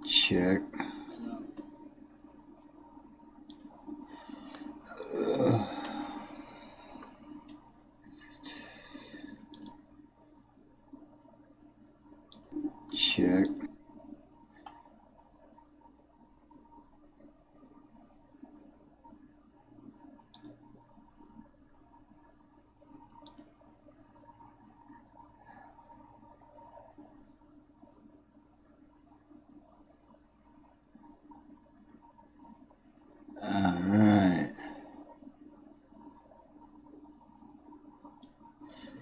Check. Check. All right. Let's see.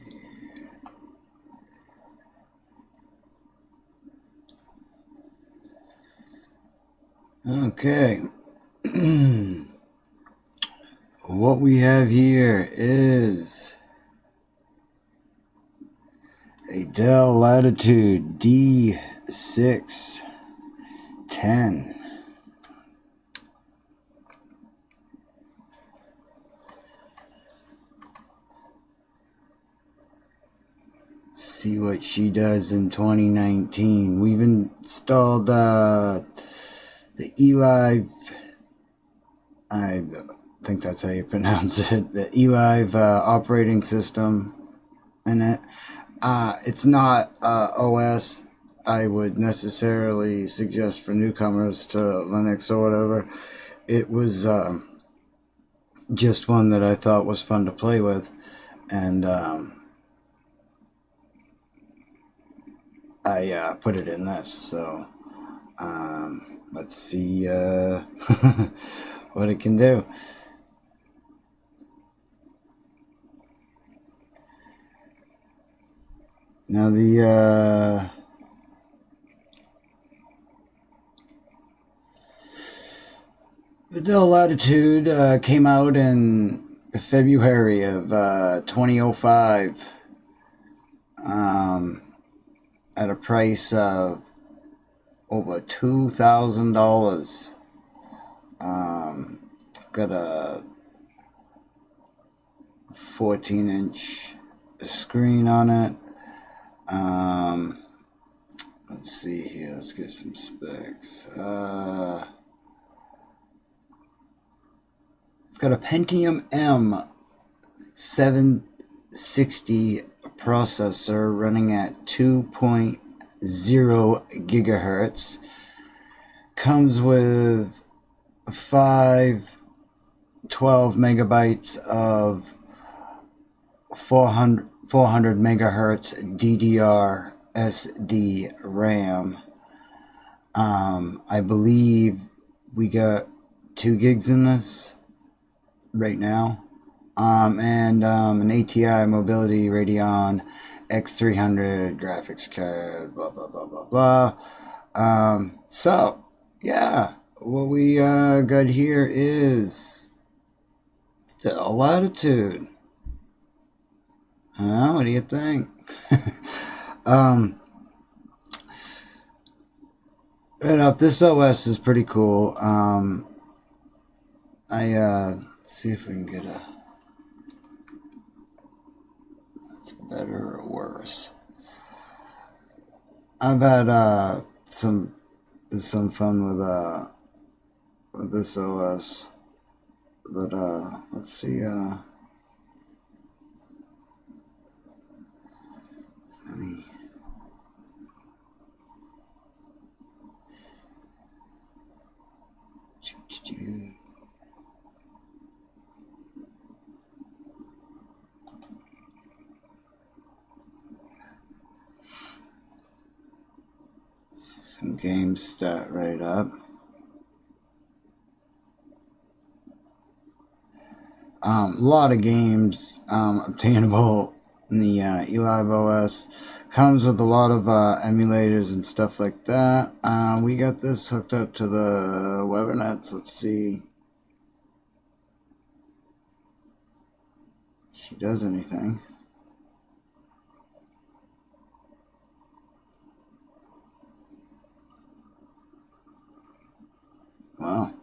Okay. What we have here is a Dell Latitude D610. See what she does in 2019. We've installed the Elive, I think that's how you pronounce it, the Elive operating system in it. It's not OS I would necessarily suggest for newcomers to Linux or whatever. It was just one that I thought was fun to play with, and I put it in this. So let's see what it can do. Now the Dell Latitude came out in February of 2005 at a price of over $2,000. It's got a 14-inch screen on it. Let's see here. Let's get some specs. It's got a Pentium M 760 processor running at 2.0 gigahertz. Comes with 12 megabytes of 400 megahertz DDR SD RAM. I believe we got 2 gigs in this right now. And an ATI Mobility Radeon X300 graphics card, blah, blah, blah, blah, blah. So, yeah, what we got here is the Latitude. What do you think? Right off, this OS is pretty cool. Let's see if we can get a... That's better or worse. I've had some fun with this OS, but let's see. Any... Some games start right up. A lot of games obtainable in the Elive OS. Comes with a lot of emulators and stuff like that. We got this hooked up to the Webernets. Let's see if she does anything. Wow.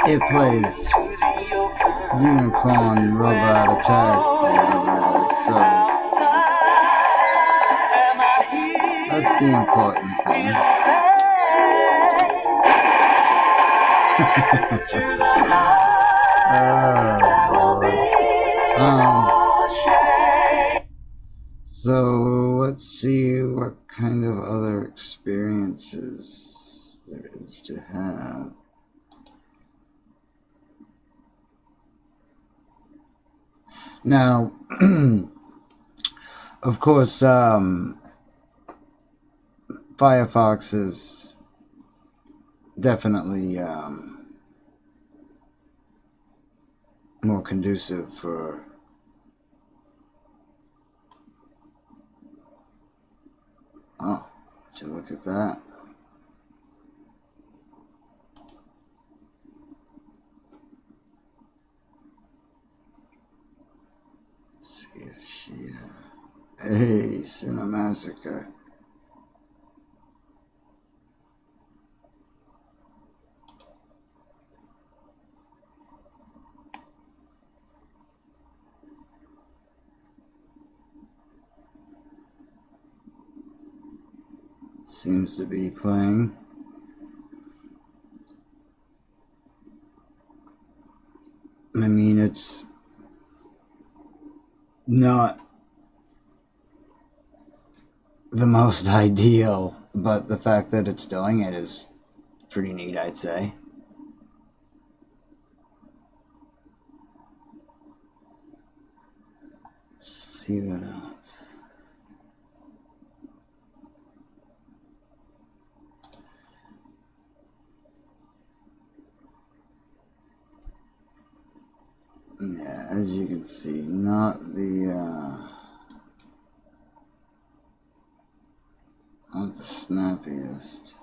it plays Unicorn Robot Attack or whatever it is, so that's the important thing. So let's see what kind of other experiences there is to have. Now, of course, Firefox is definitely more conducive for oh, would you look at that? See if she hey, Cinemassacre. Seems to be playing. I mean, it's not the most ideal, but the fact that it's doing it is pretty neat, I'd say. Let's see what else. Yeah, as you can see, not the snappiest.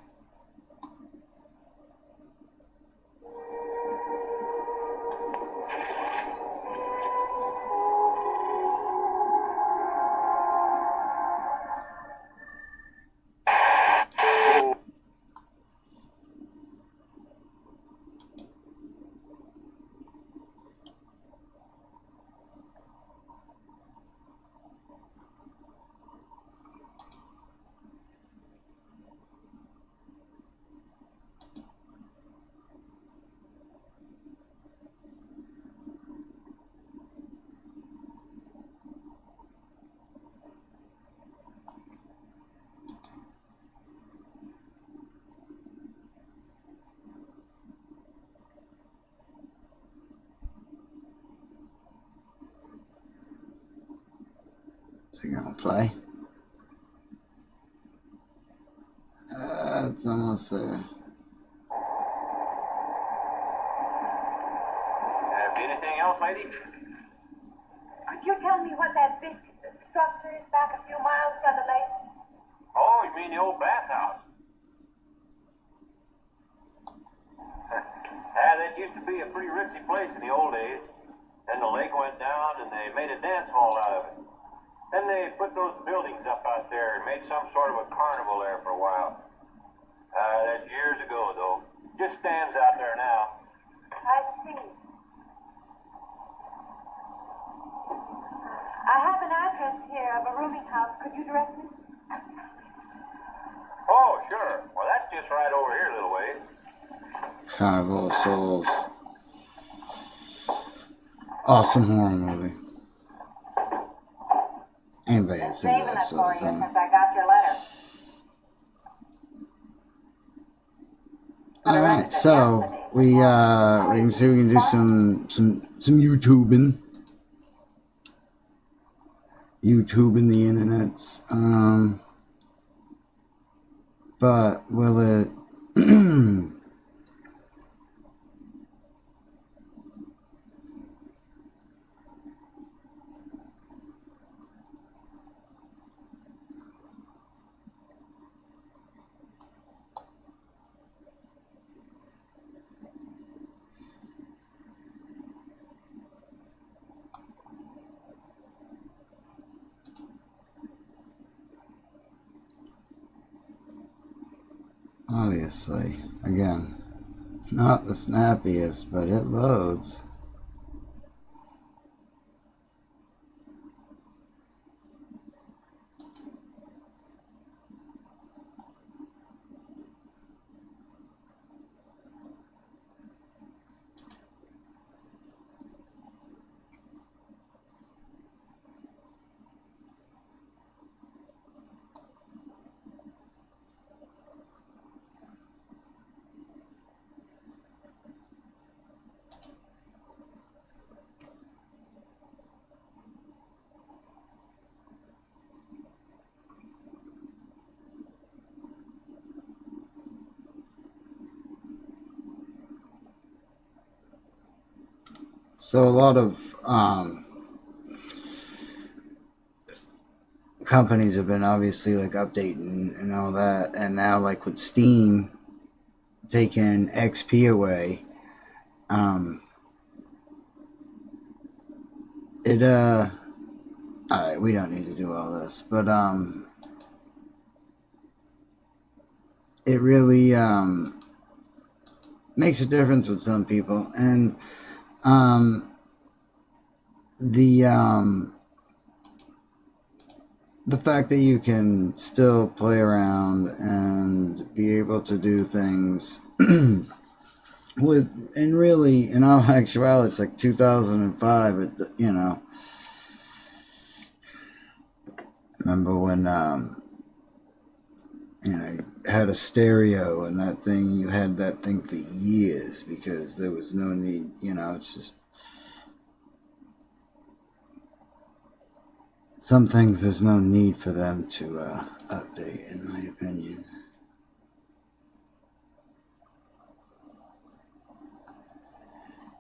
Is he gonna play? It's almost there. Anything else, lady? Could you tell me what that big structure is back a few miles from the lake? Oh, you mean the old bathhouse? That used to be a pretty ritzy place in the old days. Then the lake went down and they made a dance hall out of it. Then they put those buildings up out there and made some sort of a carnival there for a while. That's years ago, though. Just stands out there now. I see. I have an address here of a rooming house. Could you direct me? Oh, sure. Well, that's just right over here a little ways. Carnival of Souls. Awesome horror movie. Anybody that's into that sort of thing. Since I got your letter. Alright, so we can see we can do some YouTubing. YouTubing the internets. But will it obviously, again, Not the snappiest, but it loads. So a lot of companies have been obviously like updating and all that, and now like with Steam taking XP away, alright, we don't need to do all this, but it really makes a difference with some people, and the fact that you can still play around and be able to do things with, and really, in all actuality, it's like 2005, you know, remember when, you know, you had a stereo and that thing, you had that thing for years because there was no need, you know, it's just, some things there's no need for them to update, in my opinion.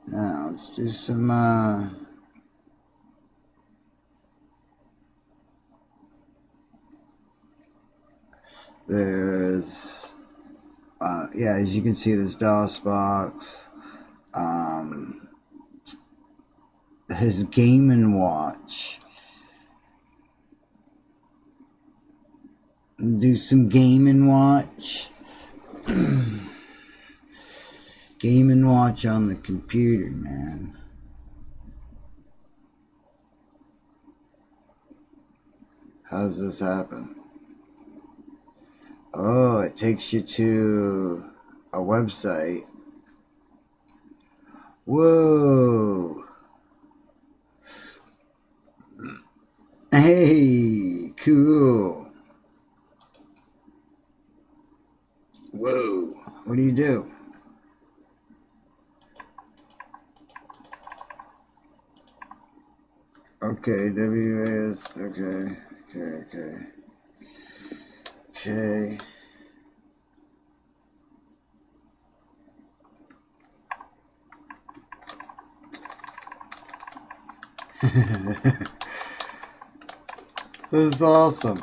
Now, let's do some, there's, yeah, as you can see, there's DOSBox, his Game & Watch. Do some Game & Watch. Game & Watch on the computer, man. How does this happen? Oh, it takes you to a website. Whoa. Hey, cool. Whoa. What do you do? Okay, WAS. Okay. This is awesome.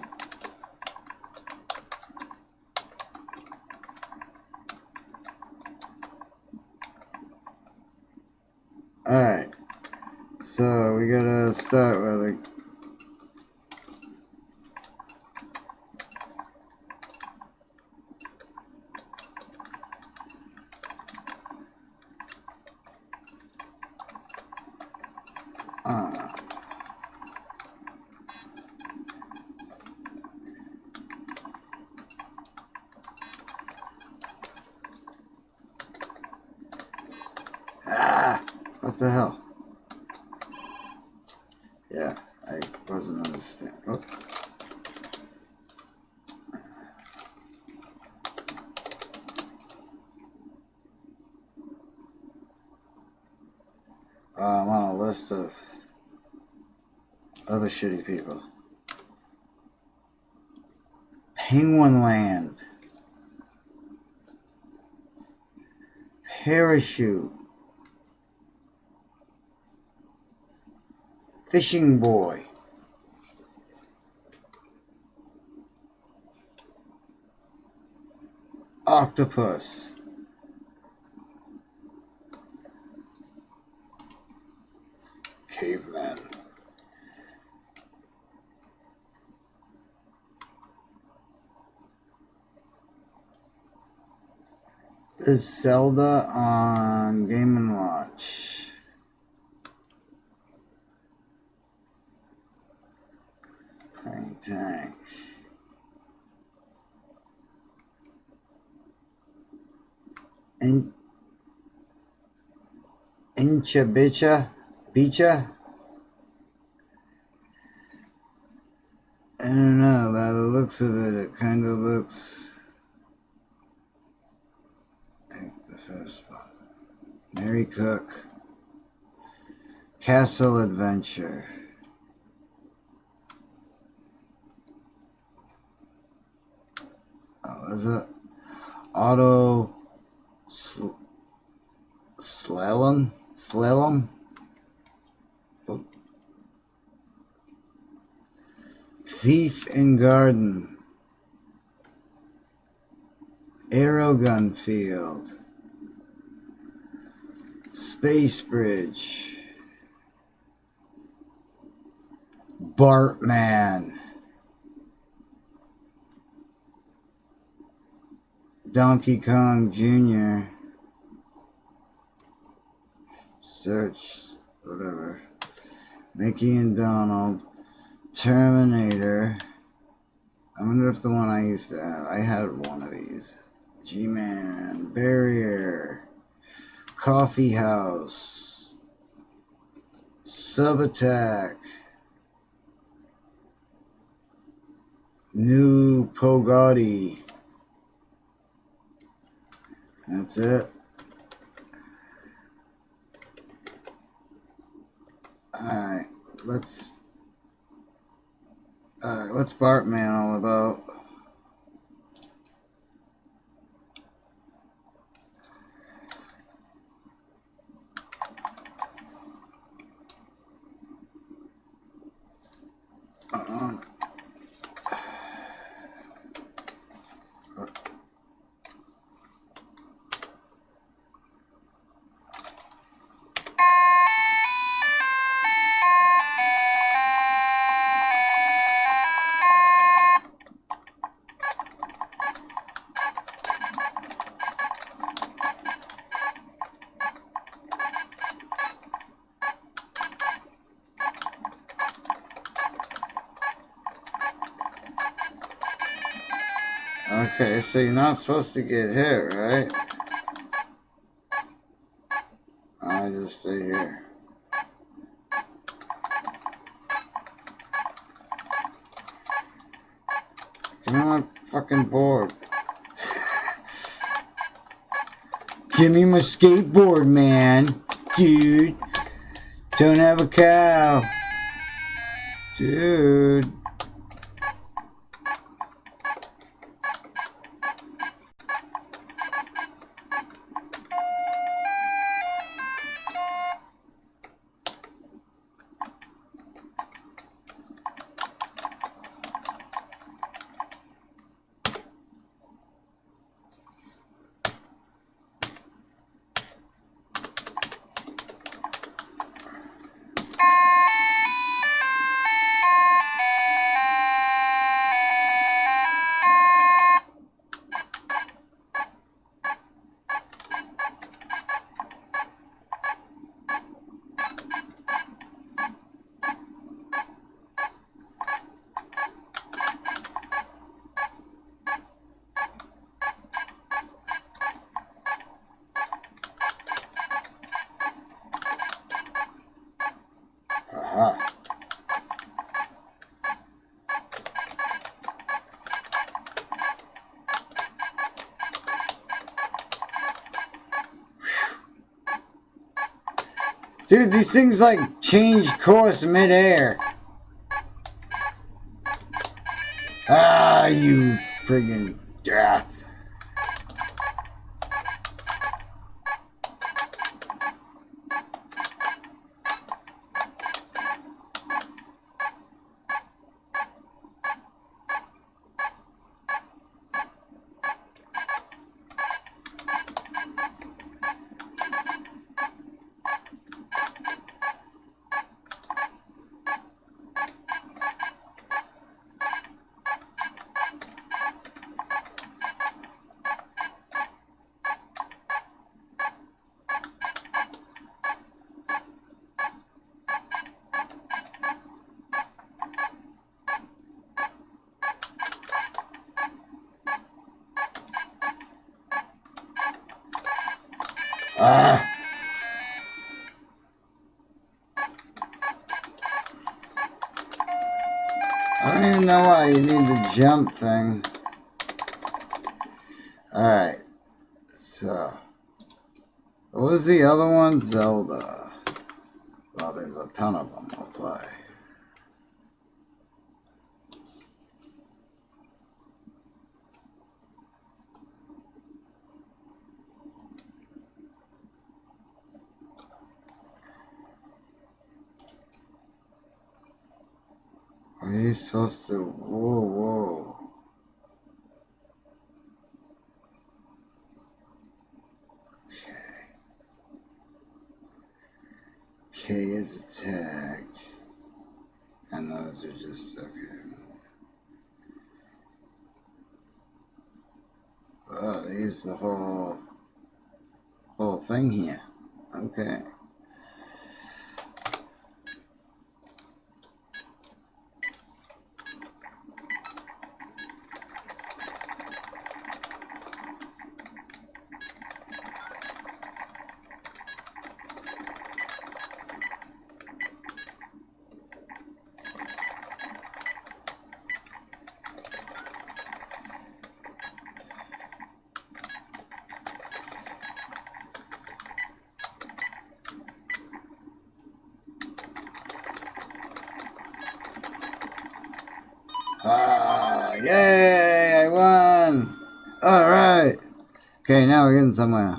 Alright. So we gotta start with like what the hell? Yeah, I wasn't understanding. Oh. I'm on a list of other shitty people. Penguin Land. Parachute. Fishing Boy. Octopus. Caveman. is Zelda on Game & Watch. Tank. Bicha? I don't know, by the looks of it, it kind of looks like the first one. Mary Cook. Castle Adventure. Oh, what is it? Auto Slalom? Oh. Thief in Garden. Aerogun Field. Space Bridge. Bartman. Donkey Kong Jr. Search, whatever. Mickey and Donald. Terminator. I wonder if the one I used to have. I had one of these. G-Man. Barrier. Coffee House. Subattack. New Pogatti. That's it. Alright, what's Bartman all about? Okay, so you're not supposed to get hit, right? I just stay here. Get on my fucking board. Give me my skateboard, man. Dude. Don't have a cow. Dude. Dude, these things like change course mid-air. Ah, you friggin' death. Ah! I don't even know why you need the jump thing. Alright. So. What was the other one? Zelda. Well, there's a ton of them I'll play. Are you supposed to... Whoa, whoa. K is attack. And those are just... Okay. Oh, they use the whole thing here. Okay. Ah, yay, I won! Alright. Okay, now we're getting somewhere.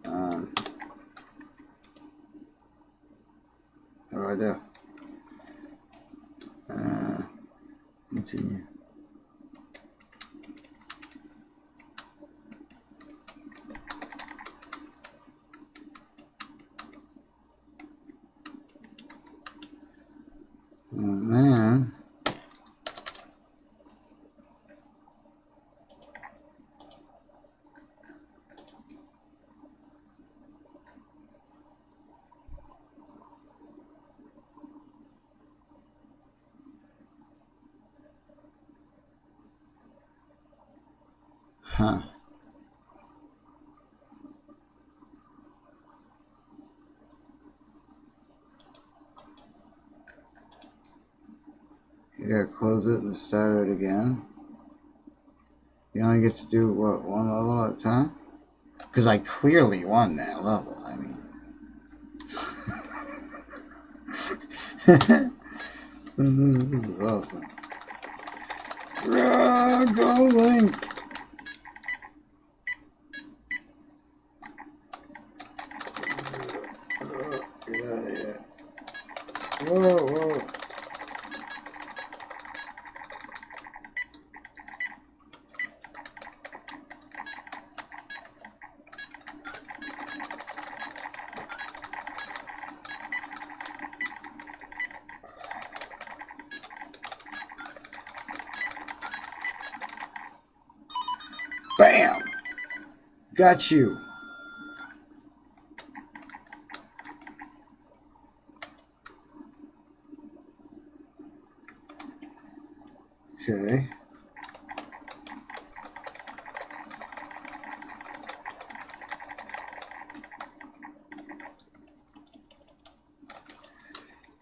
How do I do? Continue. Oh, man. Huh. You gotta close it and start it again. You only get to do, what, one level at a time? Because I clearly won that level, I mean. This is awesome. Go Link! Get out of here. Whoa, whoa. Bam! Got you. Okay.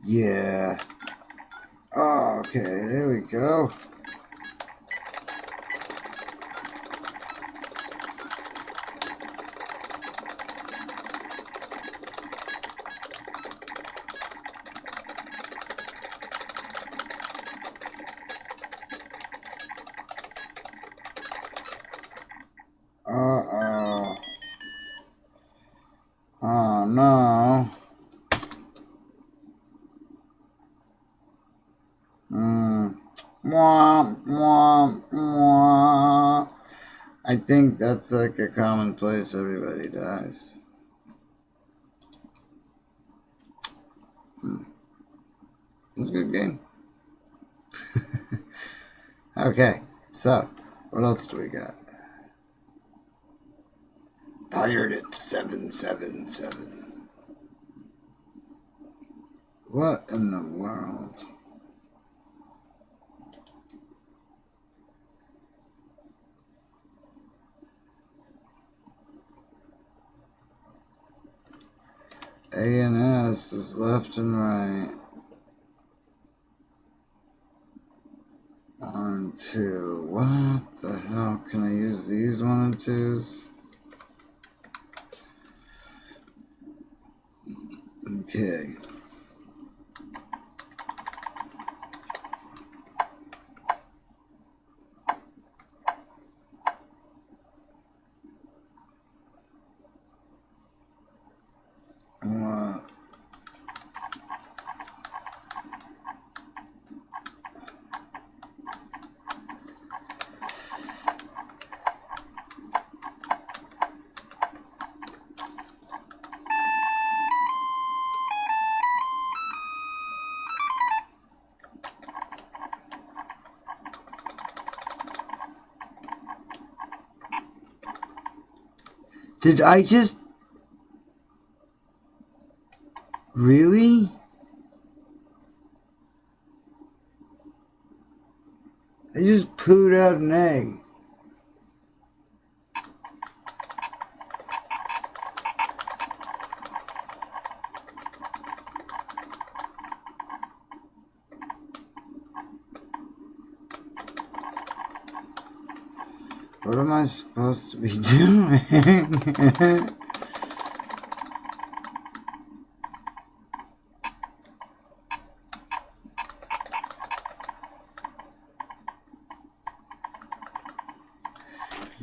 Yeah. Oh, okay, there we go. Uh-oh. Oh, no. Womp, womp, womp. I think that's like a common place. Everybody dies. It's a good game. Okay, so what else do we got? Pirate 777. What in the world? A and S is left and right. 1, 2. What the hell? Can I use these 1 and 2s? Okay. Did I just... Really? I just pooed out an egg. What am I supposed to be doing?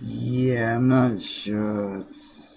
Yeah, I'm not sure. It's...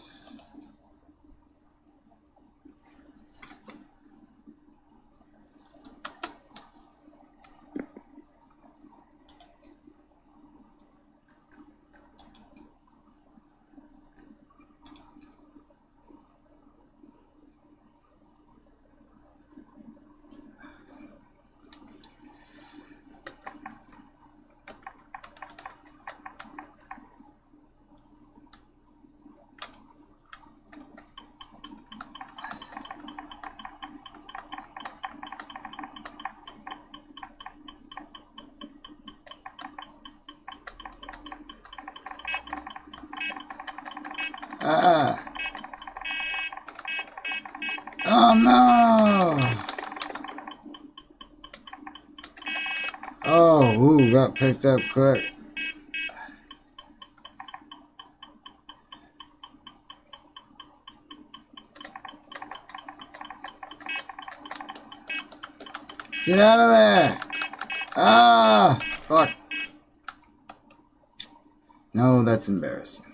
Ah! Oh no! Oh, ooh, got picked up quick. Get out of there! Ah! Fuck. No, that's embarrassing.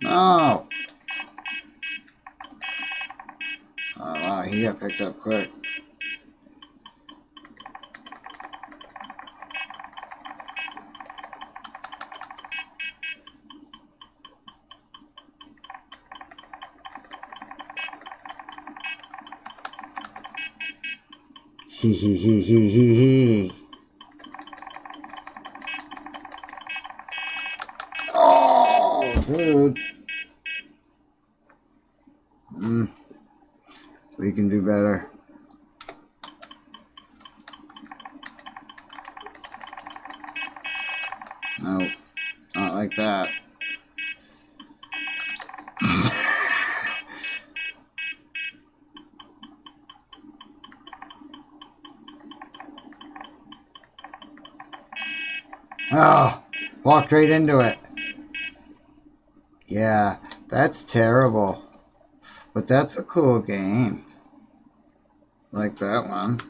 No! Oh wow, he got picked up quick. Hee hee hee hee hee hee. Oh, dude. We can do better. No, not like that. Oh, walked right into it. Yeah, that's terrible. But that's a cool game. Like that one.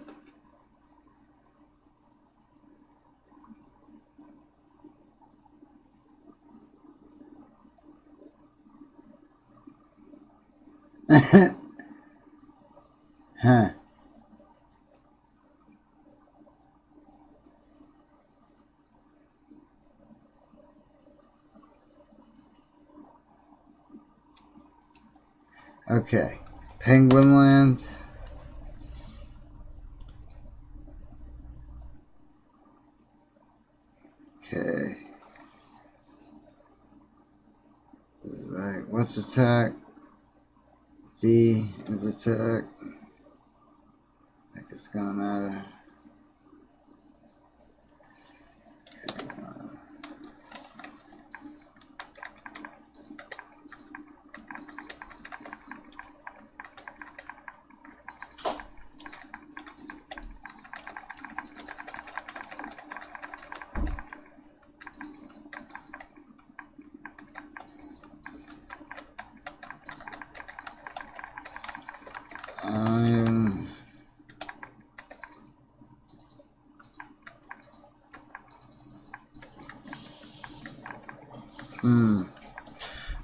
Huh. Okay. Penguin Land. Okay. What's attack? D is attack. I think it's gonna matter.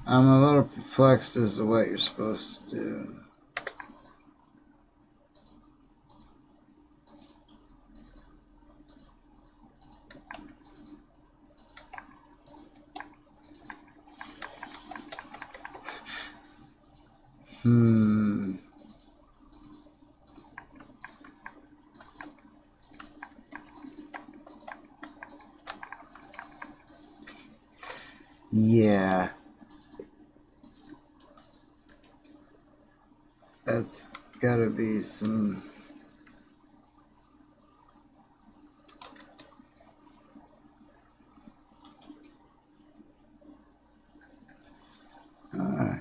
I'm a little perplexed as to what you're supposed to do. Yeah. That's gotta be some...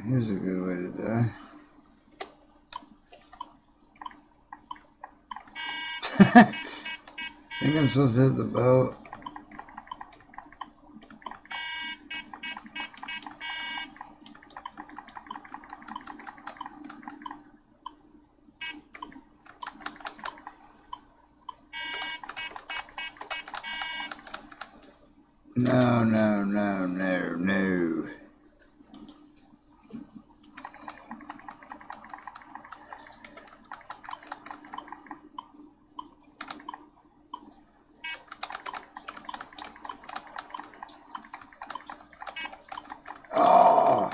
here's a good way to die. I think I'm supposed to hit the boat. No, no, no, no, no. Oh,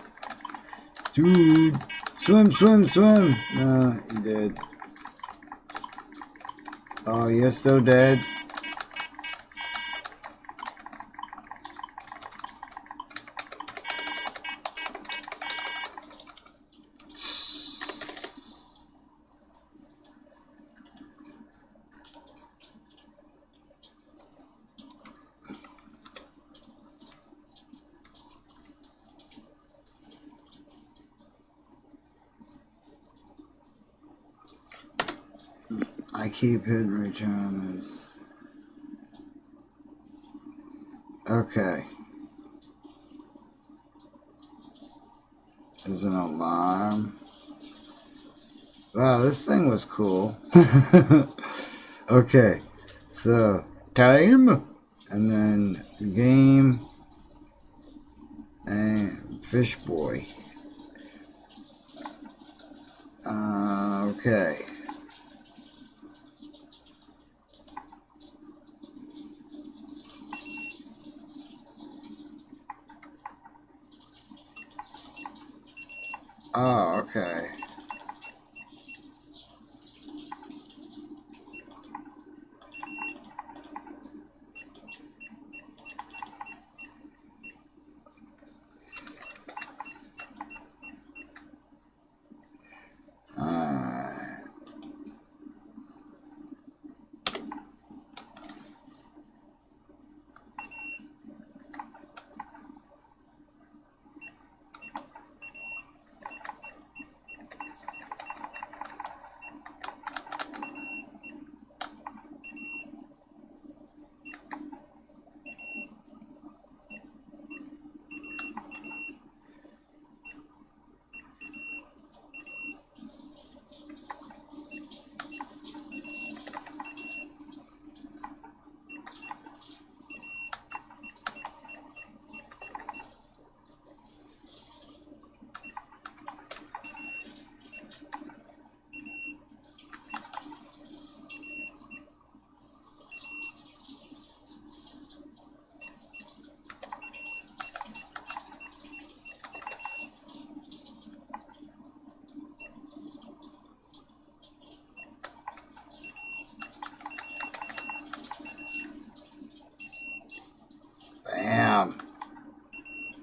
dude. Swim, swim, swim. No, you dead. Oh, you're so dead. I keep hitting return this. Okay. There's an alarm. Wow, this thing was cool. Okay, so time, and then game, and fish boy. Okay. Oh, okay.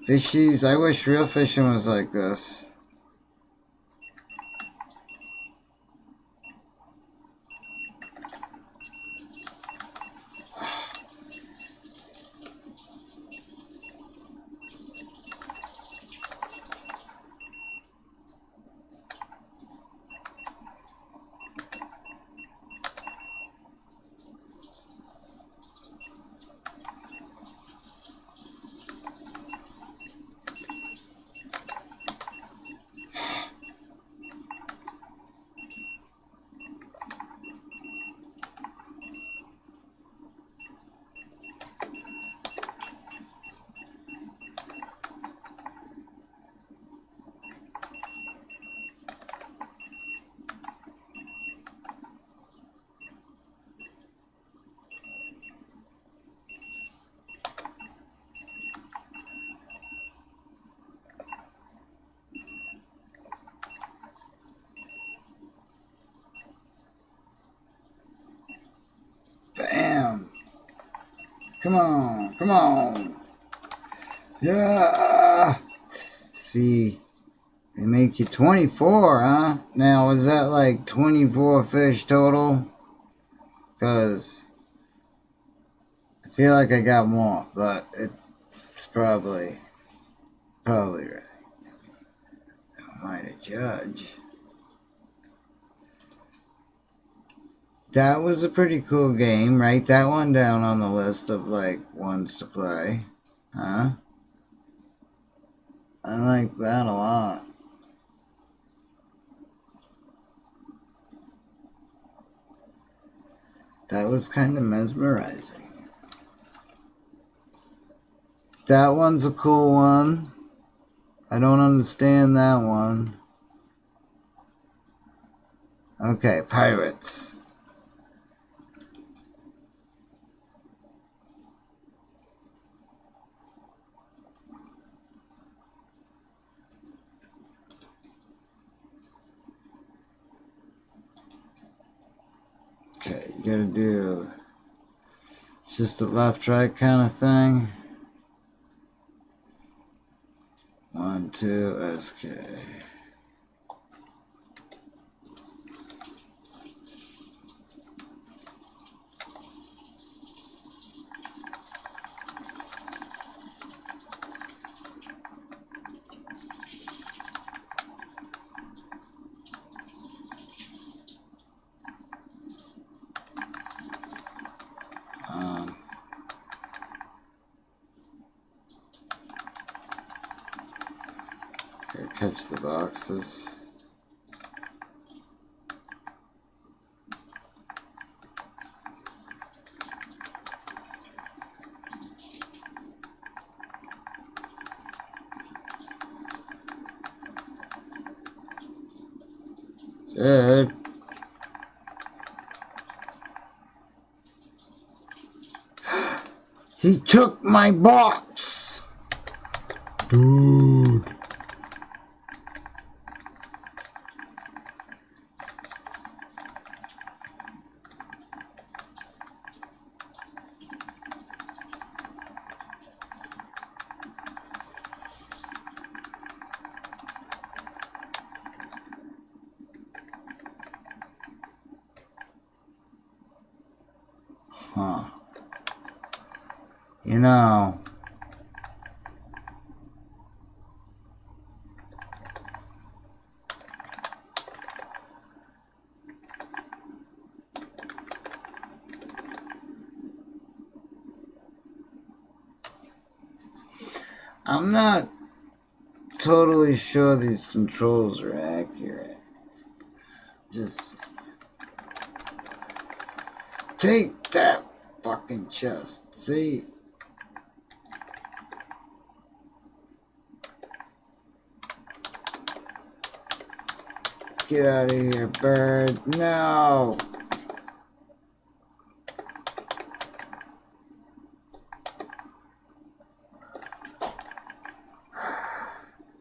Fishies, I wish real fishing was like this. Bam! Come on, come on. Yeah. See, they make you 24, huh? Now, was that like 24 fish total? Because I feel like I got more, but it's probably right. Who am I to judge? That was a pretty cool game. Write that one down on the list of like ones to play. Huh? I like that a lot. That was kind of mesmerizing. That one's a cool one. I don't understand that one. Okay, pirates. Okay, you gotta do... It's just a left-right kind of thing. 1, 2, SK. Okay, catch the boxes. Good. He took my box! Dude. Huh. You know, I'm not totally sure these controls are accurate. Just take that fucking chest. See? Get out of here, bird. No!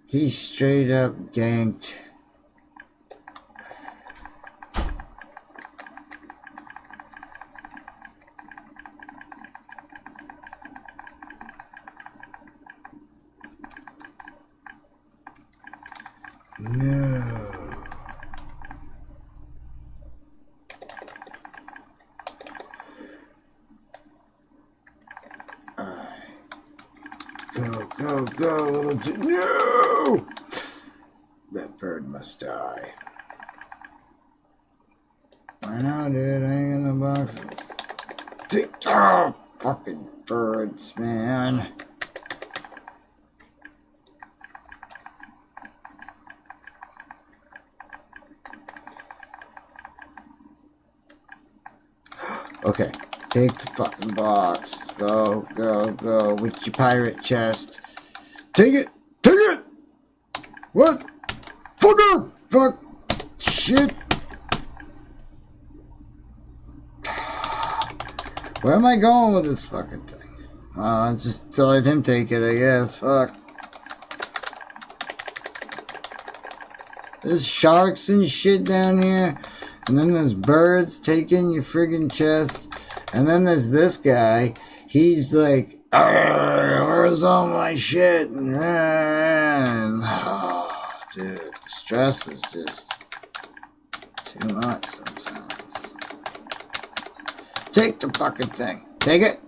He straight up ganked. No. Go, little no! That bird must die. Why not, dude? I ain't in the boxes. Oh, fucking birds, man. Okay, take the fucking box. Go with your pirate chest. Take it! What? Fucker! Fuck! Shit! Where am I going with this fucking thing? I'll just let him take it, I guess. Fuck. There's sharks and shit down here. And then there's birds taking your friggin' chest. And then there's this guy. He's like, where's all my shit? And, oh, dude, the stress is just too much sometimes. Take the fucking thing. Take it.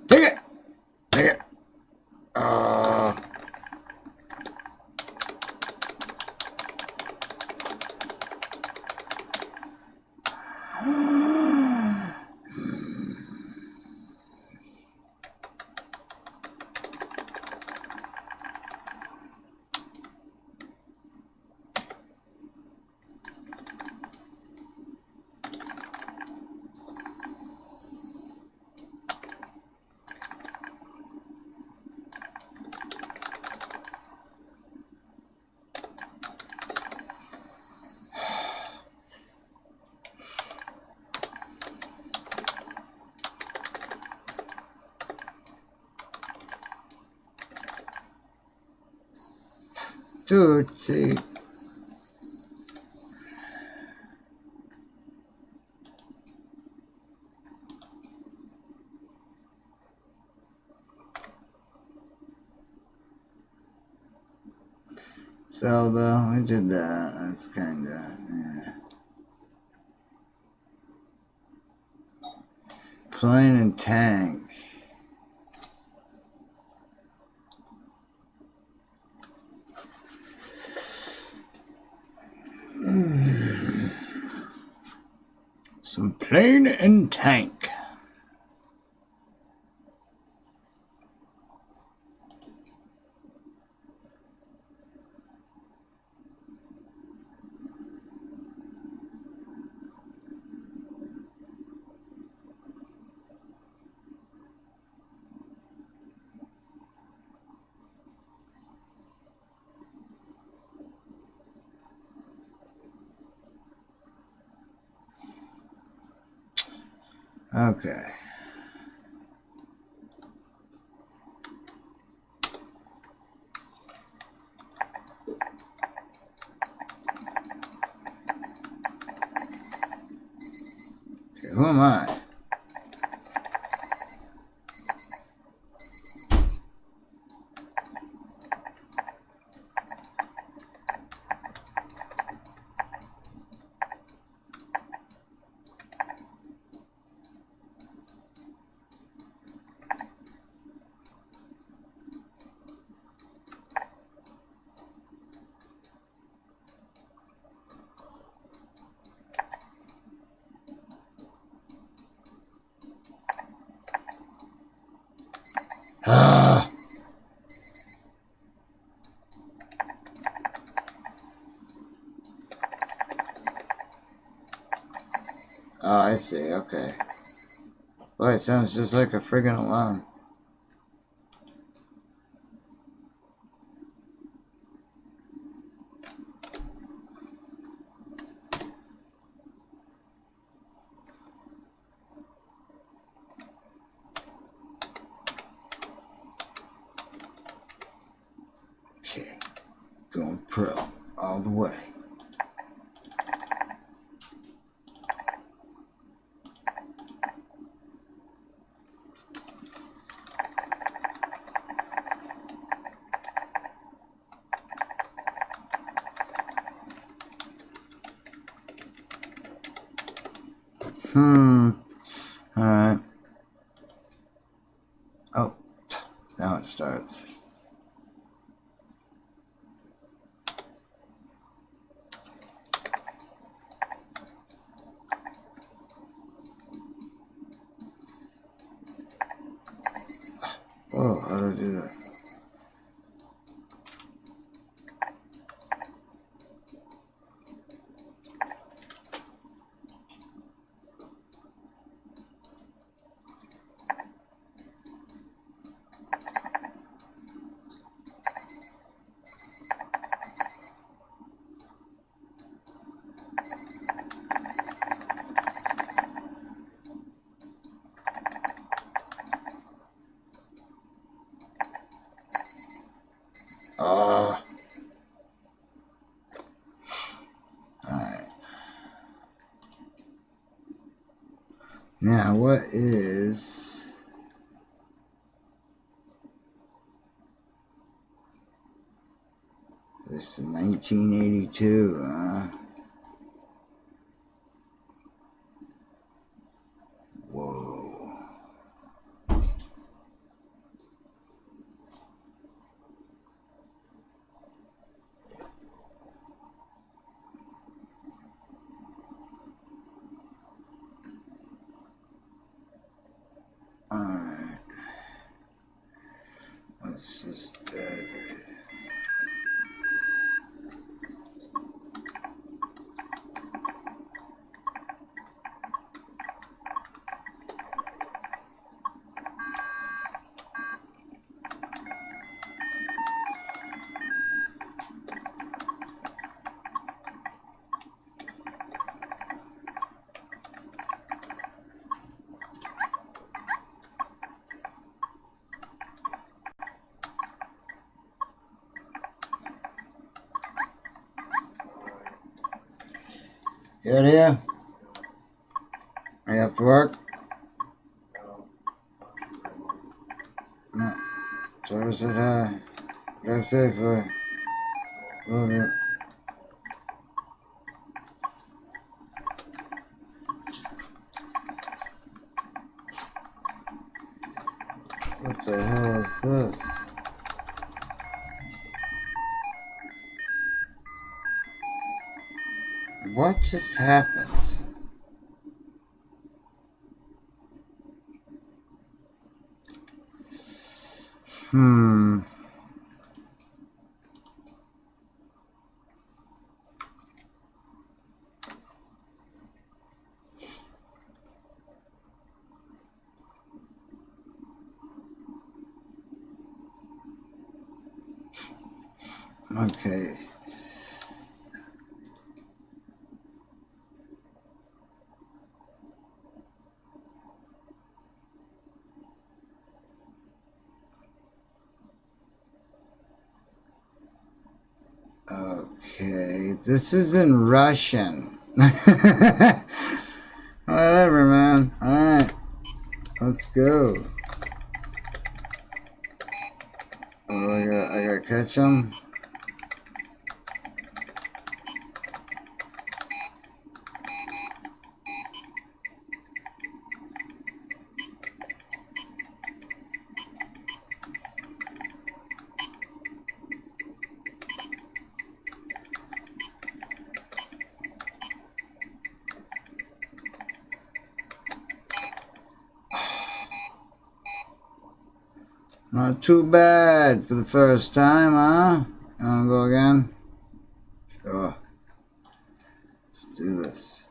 Dude, see. Zelda, we did that. That's kinda, yeah. Plane and tank. Some plane and tank. Okay. Who am I? Oh, I see. Okay. Boy, it sounds just like a friggin' alarm. Okay. Going pro all the way. Alright. Oh, now it starts. Oh, how do I do that? Oh. Alright. Now, what is... This is 1982, Whoa. Alright. Let's just You out here? You have to work? No. So I said, drive safe for a little bit. What the hell is this? What just happened? Okay. Okay, this is in Russian. Whatever, man. Alright, let's go. Oh, I gotta catch him. Not too bad for the first time, huh? You wanna go again? Sure. Let's do this.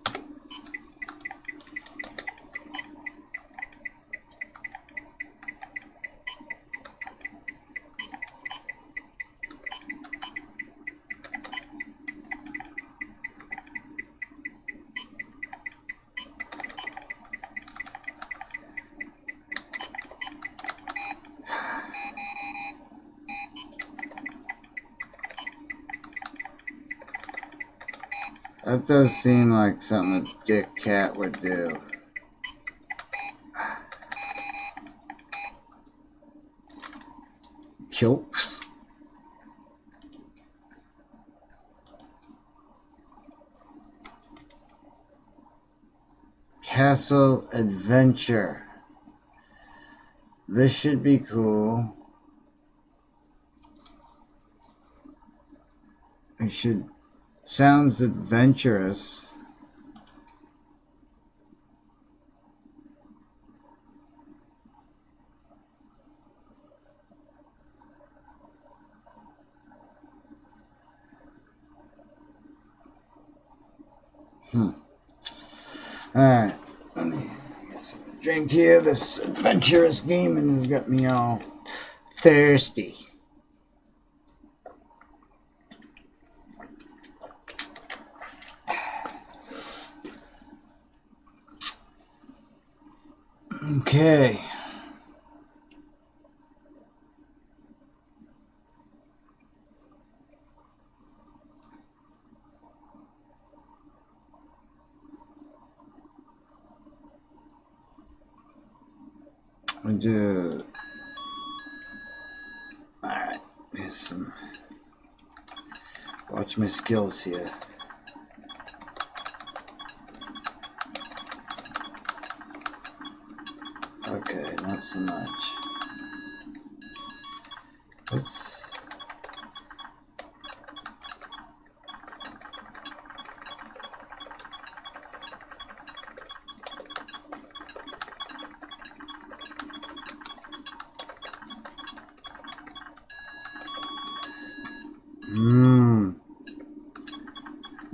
That does seem like something a Dick Cat would do. Kilks. Castle Adventure. This should be cool. It should sounds adventurous. Alright, let me get some drink here. This adventurous gaming has got me all thirsty. Okay. We do. Alright, here's some. Watch my skills here. Okay, not so much. Let's.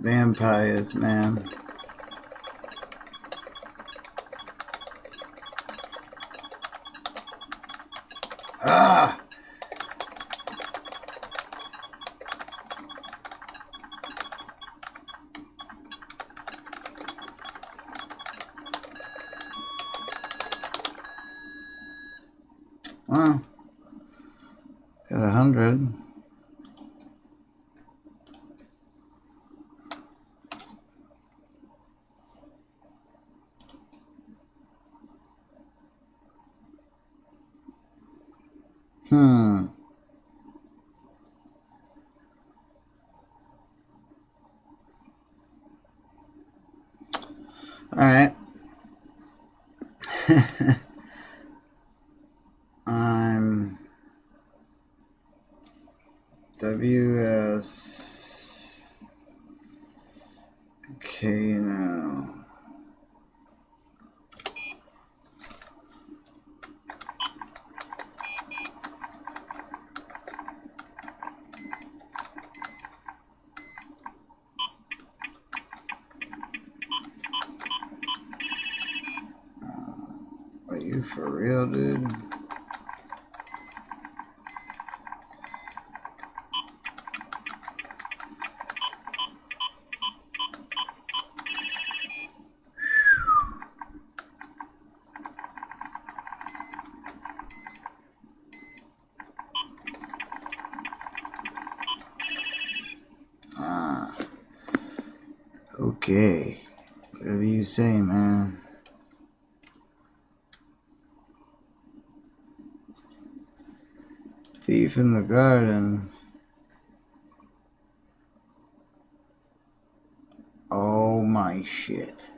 Vampires, man. Ah! Well, got 100. All right. I'm WS. Okay, now. Are you for real, dude? Okay. Whatever you say, man. Thief in the garden. Oh my shit.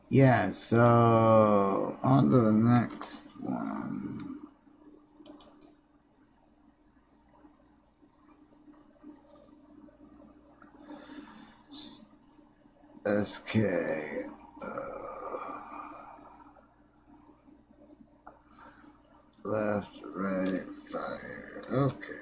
Yeah, so on to the next one. SK. Left, right, fire. Okay.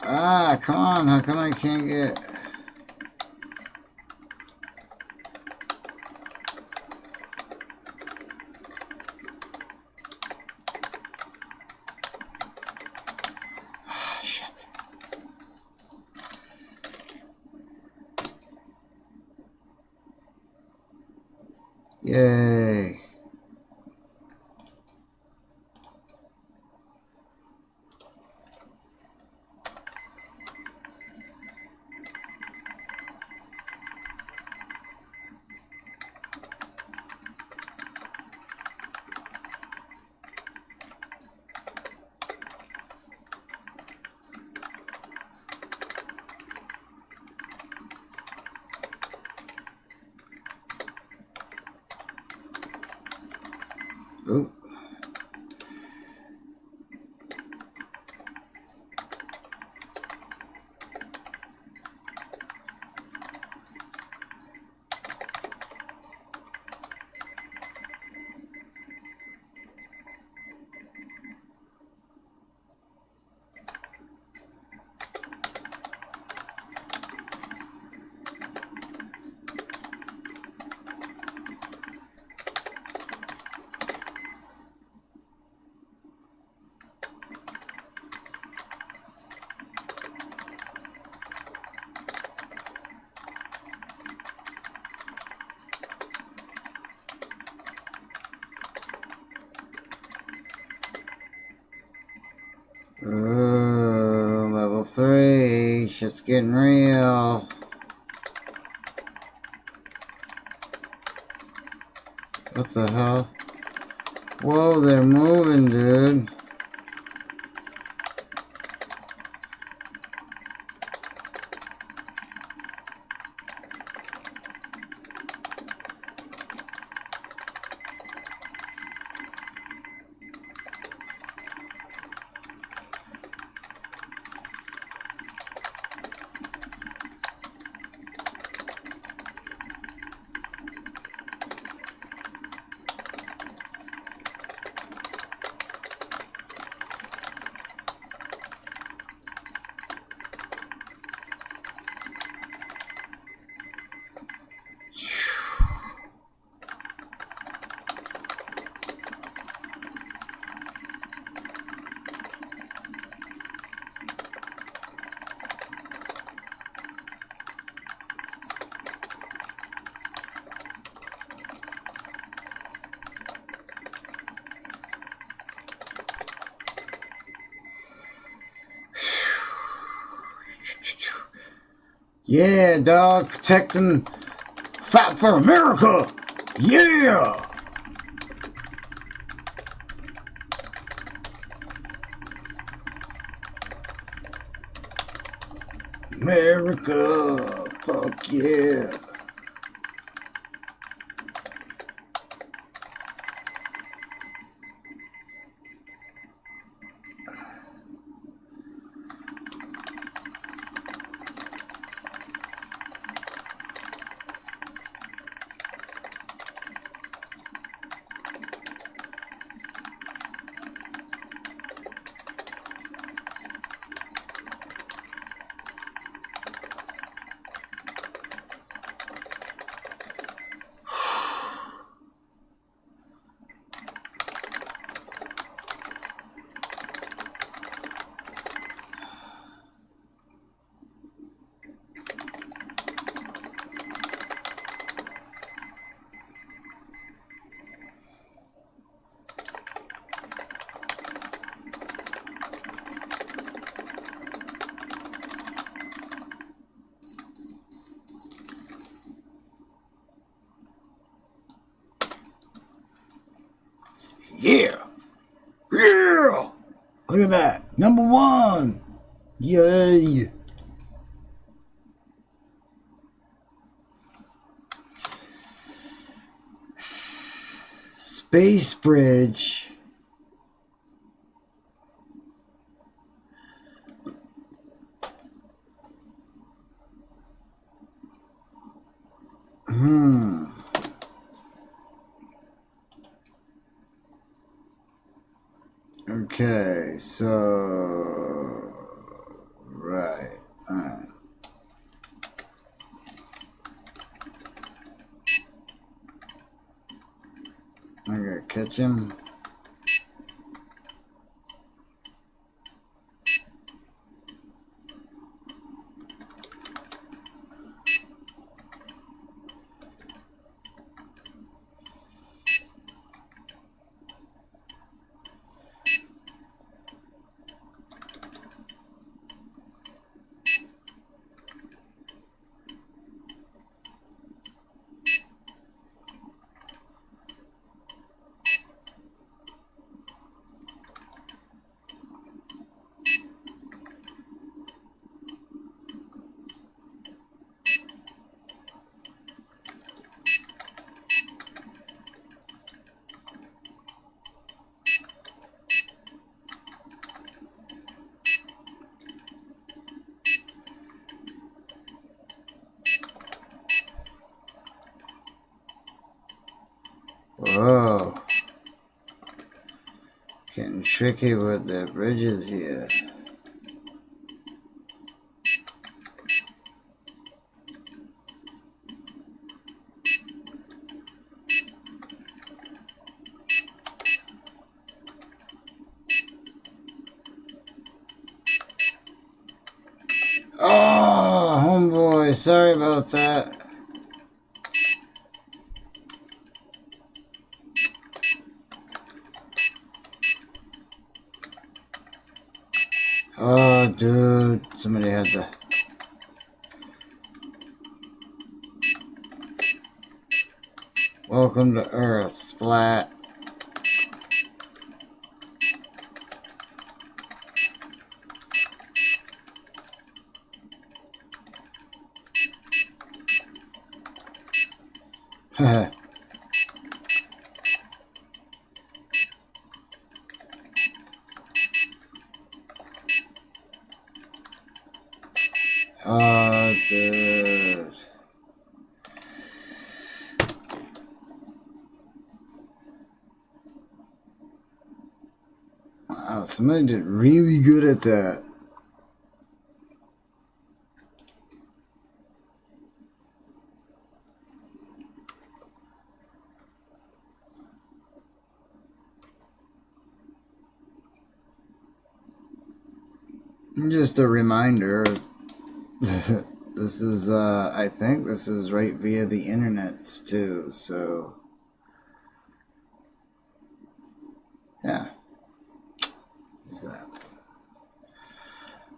Ah, come on. How come I can't get... Ah, shit. Yay. Oh. Level 3. Shit's getting real. What the hell? Whoa, they're moving, dude. Yeah, dog, protecting, fight for America. Yeah. America, fuck yeah. Yeah. Yeah. Look at that. Number 1. Yay. Space Bridge. Okay, so right. I gotta catch him. Oh. Getting tricky with the bridges here. Oh, homeboy, sorry about that. Oh, dude, somebody had to... Welcome to Earth, splat. Oh, dude. Wow, somebody did really good at that. Just a reminder, this is, I think this is right via the internets too, so, yeah, is that.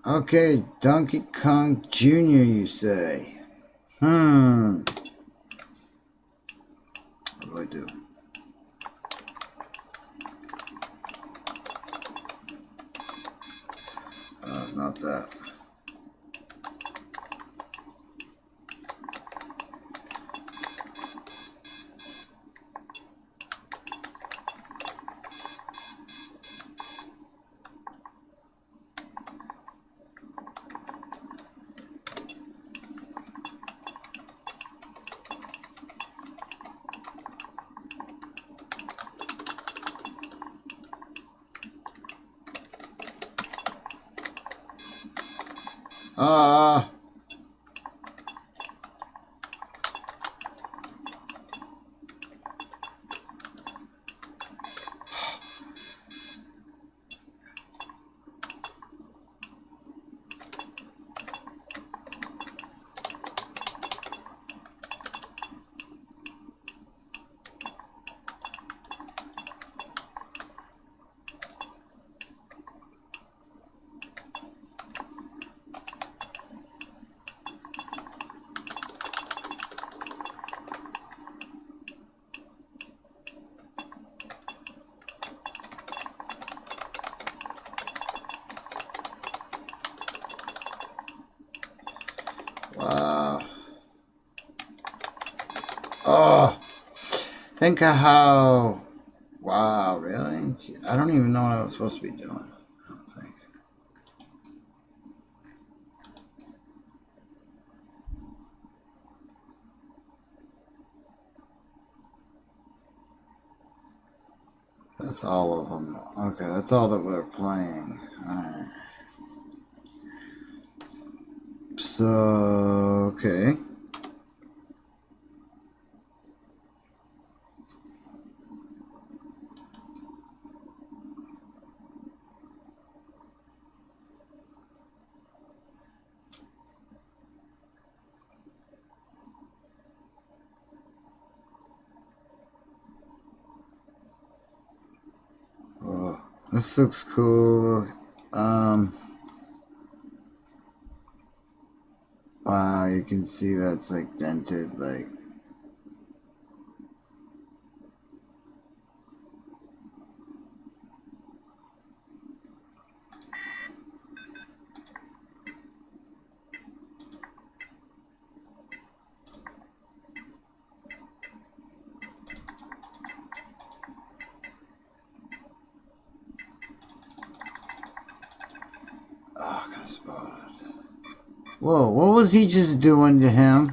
Okay, Donkey Kong Jr., you say? What do I do? Not that. Wow. Oh, think of how... Wow, really? I don't even know what I was supposed to be doing. I don't think. That's all of them. Okay, that's all that we're playing. Alright. So, okay. Oh, this looks cool. Wow, you can see that's like dented, like. Oh, I got spotted. Whoa, what was he just doing to him?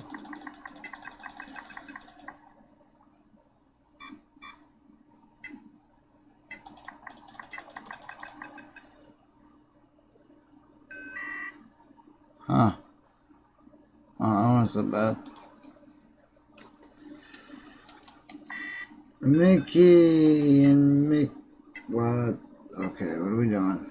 Huh. Oh, that wasn't so bad. Mickey and Mick. What? Okay, what are we doing?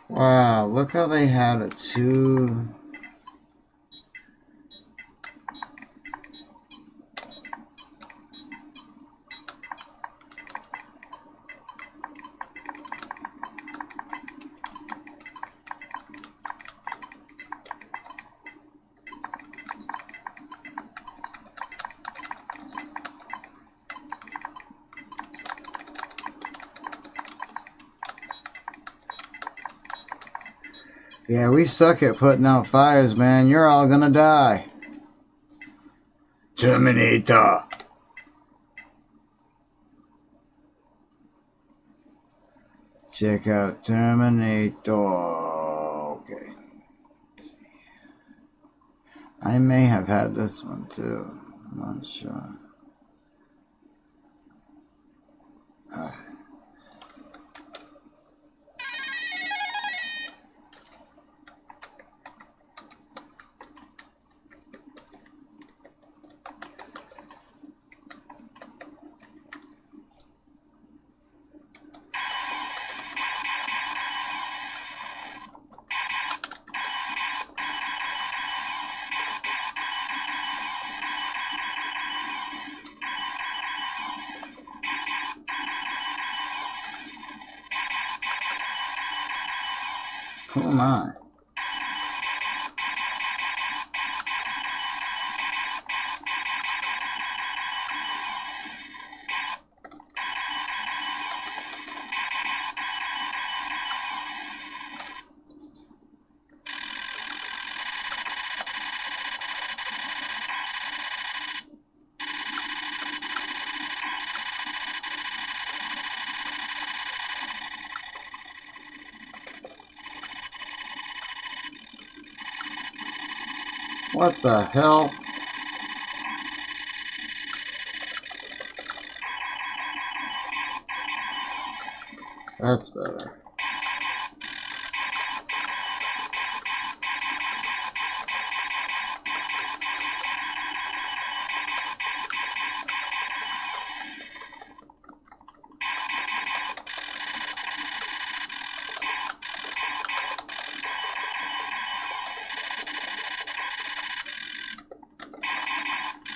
Wow, look how they had it too. Yeah, we suck at putting out fires, man. You're all gonna die. Terminator. Check out Terminator. Okay. I may have had this one too. I'm not sure. Who am I? What the hell? That's better.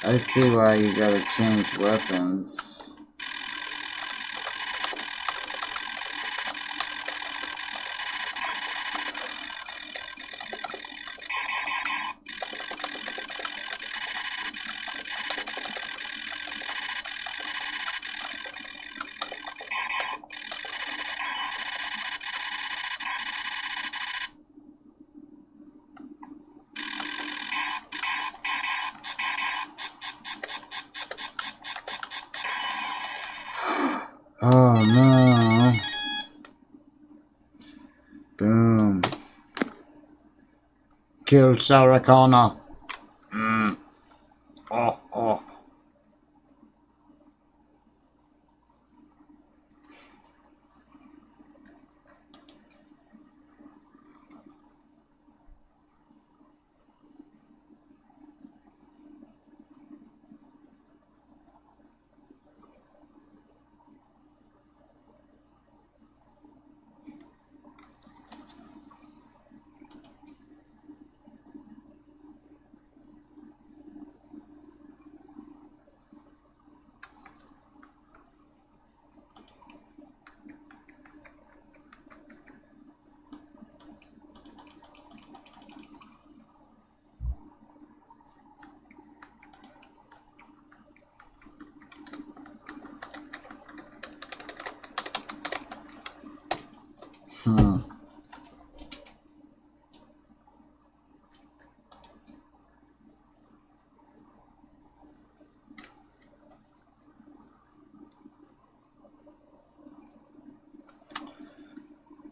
I see why you gotta change weapons. Oh no. Boom. Kill Sarah Connor. Oh.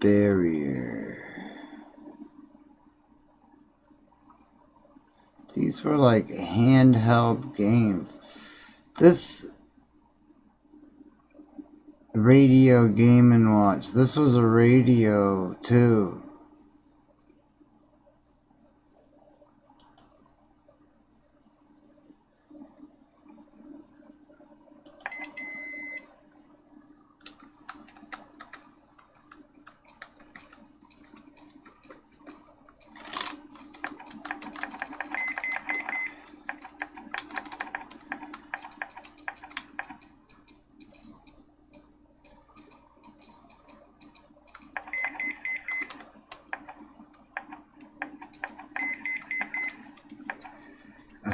barrier. These were like handheld games. This radio Game & Watch. This was a radio too.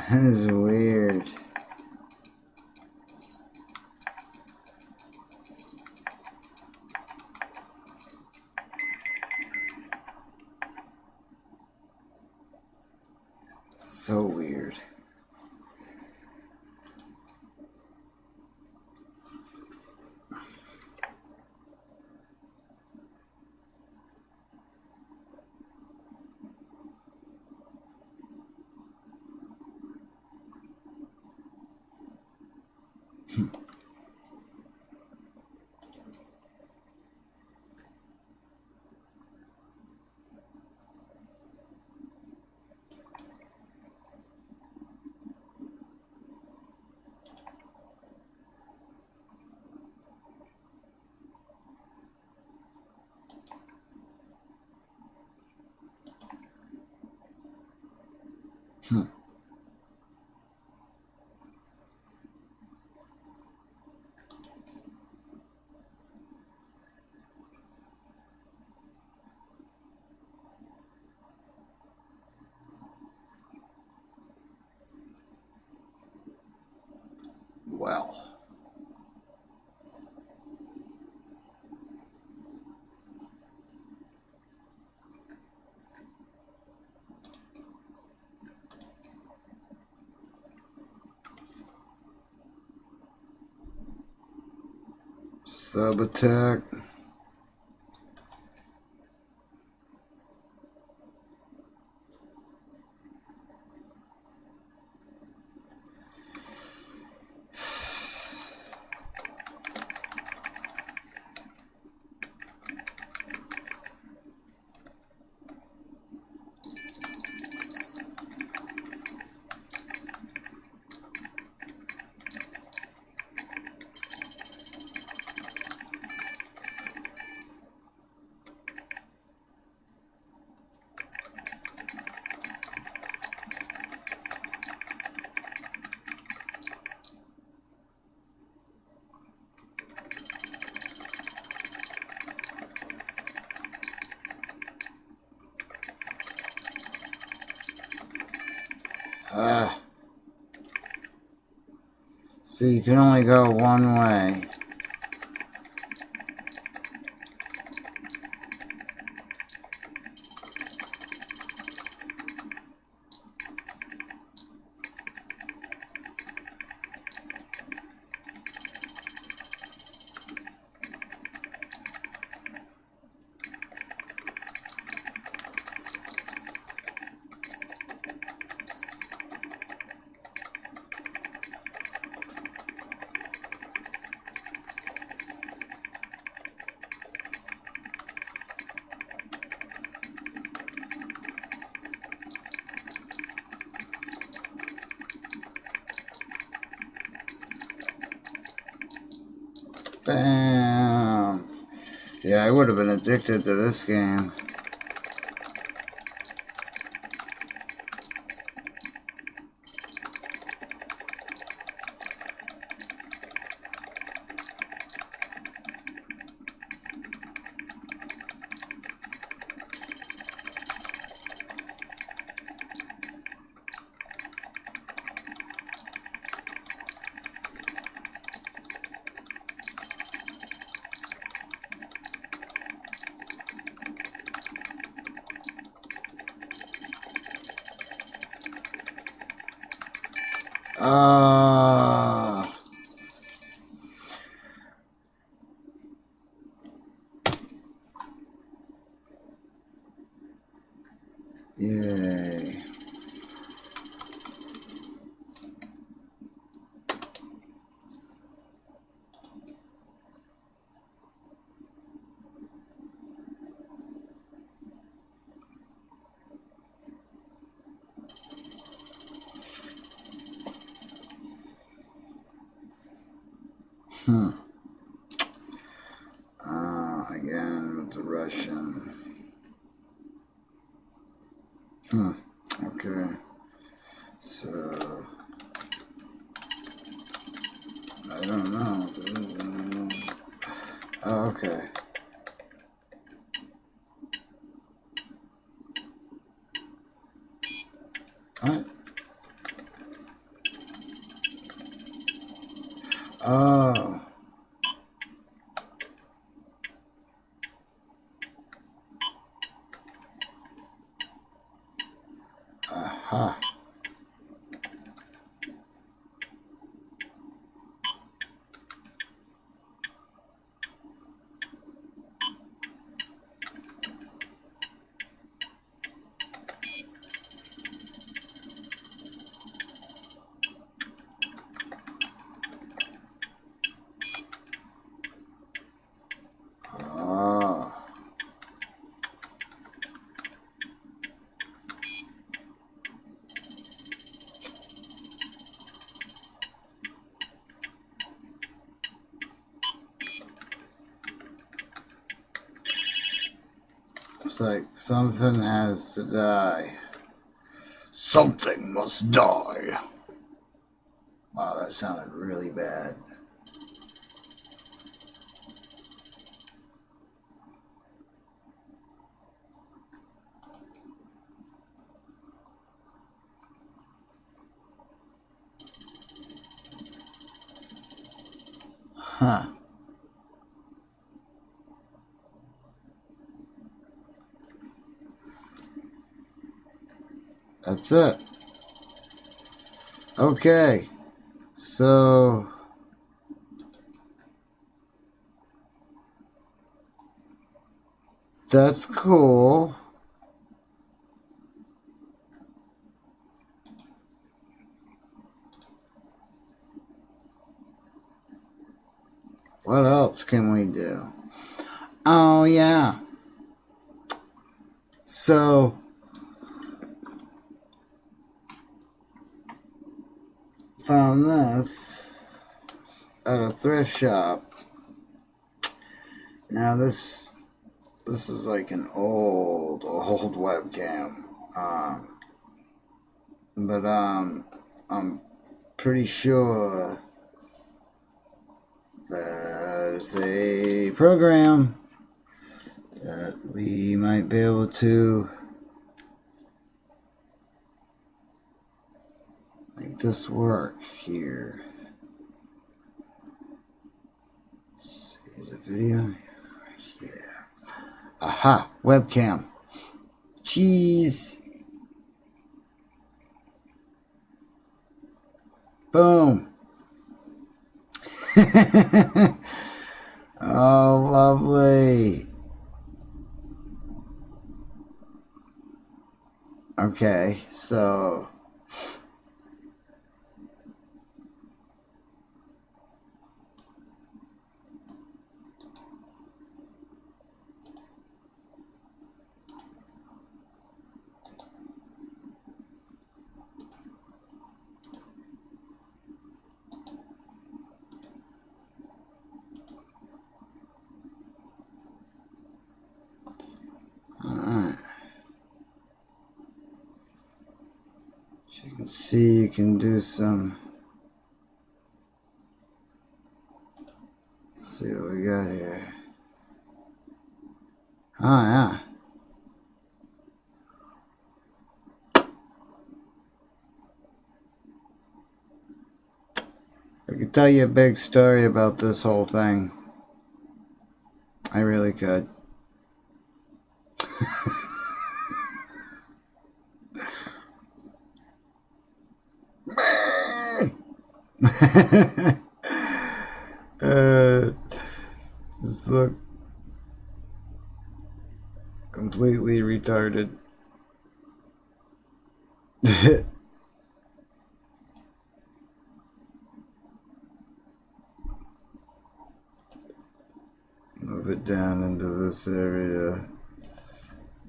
That is weird. So weird. Well. Sub attack. So you can only go one way. Bam! Yeah, I would have been addicted to this game. Again with the Russian. Okay. So I don't know. Oh, okay. What? Oh. Aha. Oh. It's like something has to die. Something must die. Wow, that sounded really bad. Huh. That's it. Okay. So that's cool. What else can we do? Oh, yeah. So found this at a thrift shop. Now this is like an old webcam. But I'm pretty sure there's a program that we might be able to make this work here. Let's see, is it video? Yeah. Aha, webcam. Cheese. Boom. Oh, lovely. Okay, so alright. As you can see, you can do some. Let's see what we got here. Oh, yeah. I could tell you a big story about this whole thing. I really could. Just look completely retarded. Move it down into this area.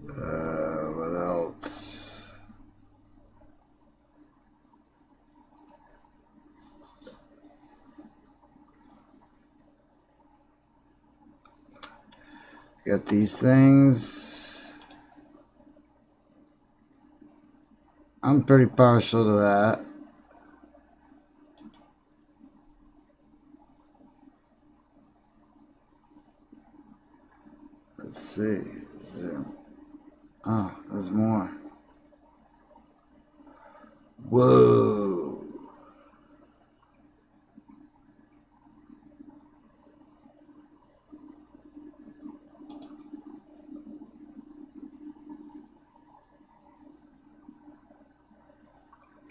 What else? Got these things. I'm pretty partial to that. Let's see. Is there... Oh, there's more. Whoa.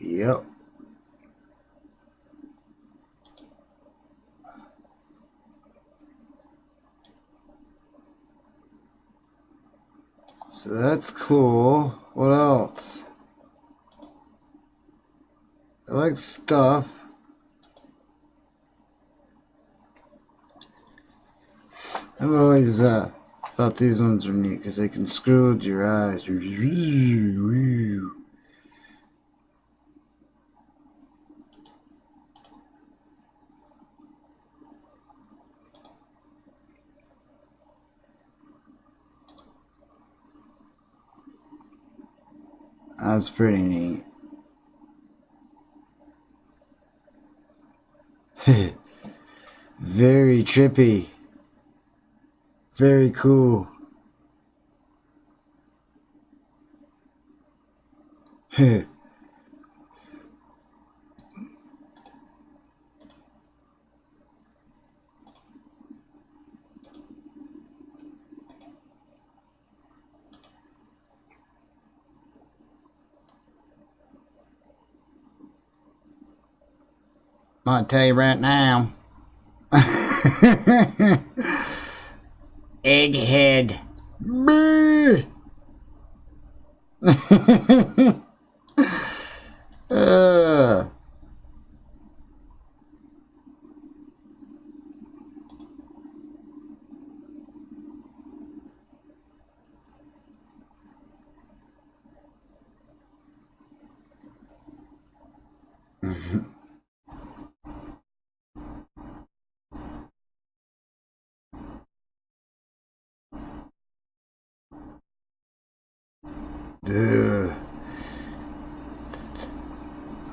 Yep. So that's cool. What else? I like stuff. I've always thought these ones were neat because they can screw with your eyes. That's pretty neat. Very trippy. Very cool. I'll tell you right now. Egghead. uh. Dude.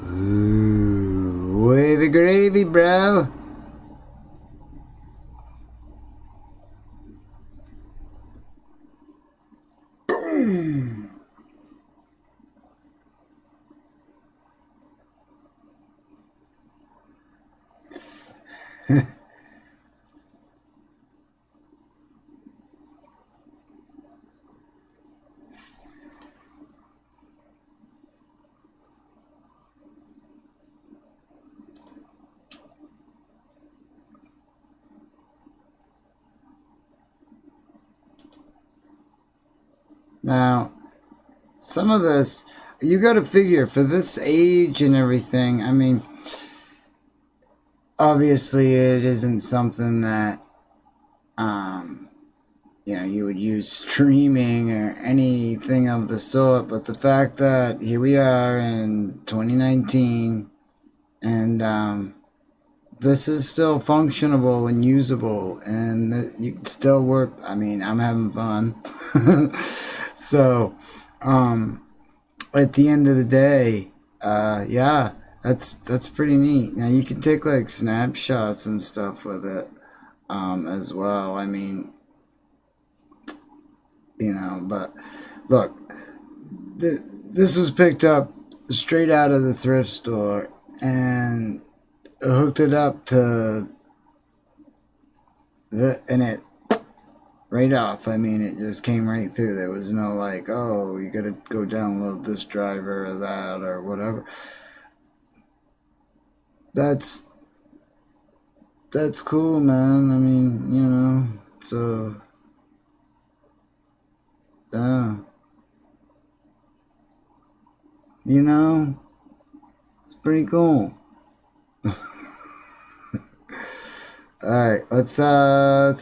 Ooh, wavy gravy, bro. Now, some of this, you got to figure for this age and everything. I mean, obviously, it isn't something that, you would use streaming or anything of the sort. But the fact that here we are in 2019, and this is still functionable and usable, and you can still work. I mean, I'm having fun. So, at the end of the day, yeah, that's pretty neat. Now you can take like snapshots and stuff with it, as well. I mean, but look, this was picked up straight out of the thrift store, and hooked it up to and it right off. I mean, it just came right through. There was no like, oh, you gotta go download this driver or that or whatever. That's cool, man. I mean, so yeah, it's pretty cool. Alright, let's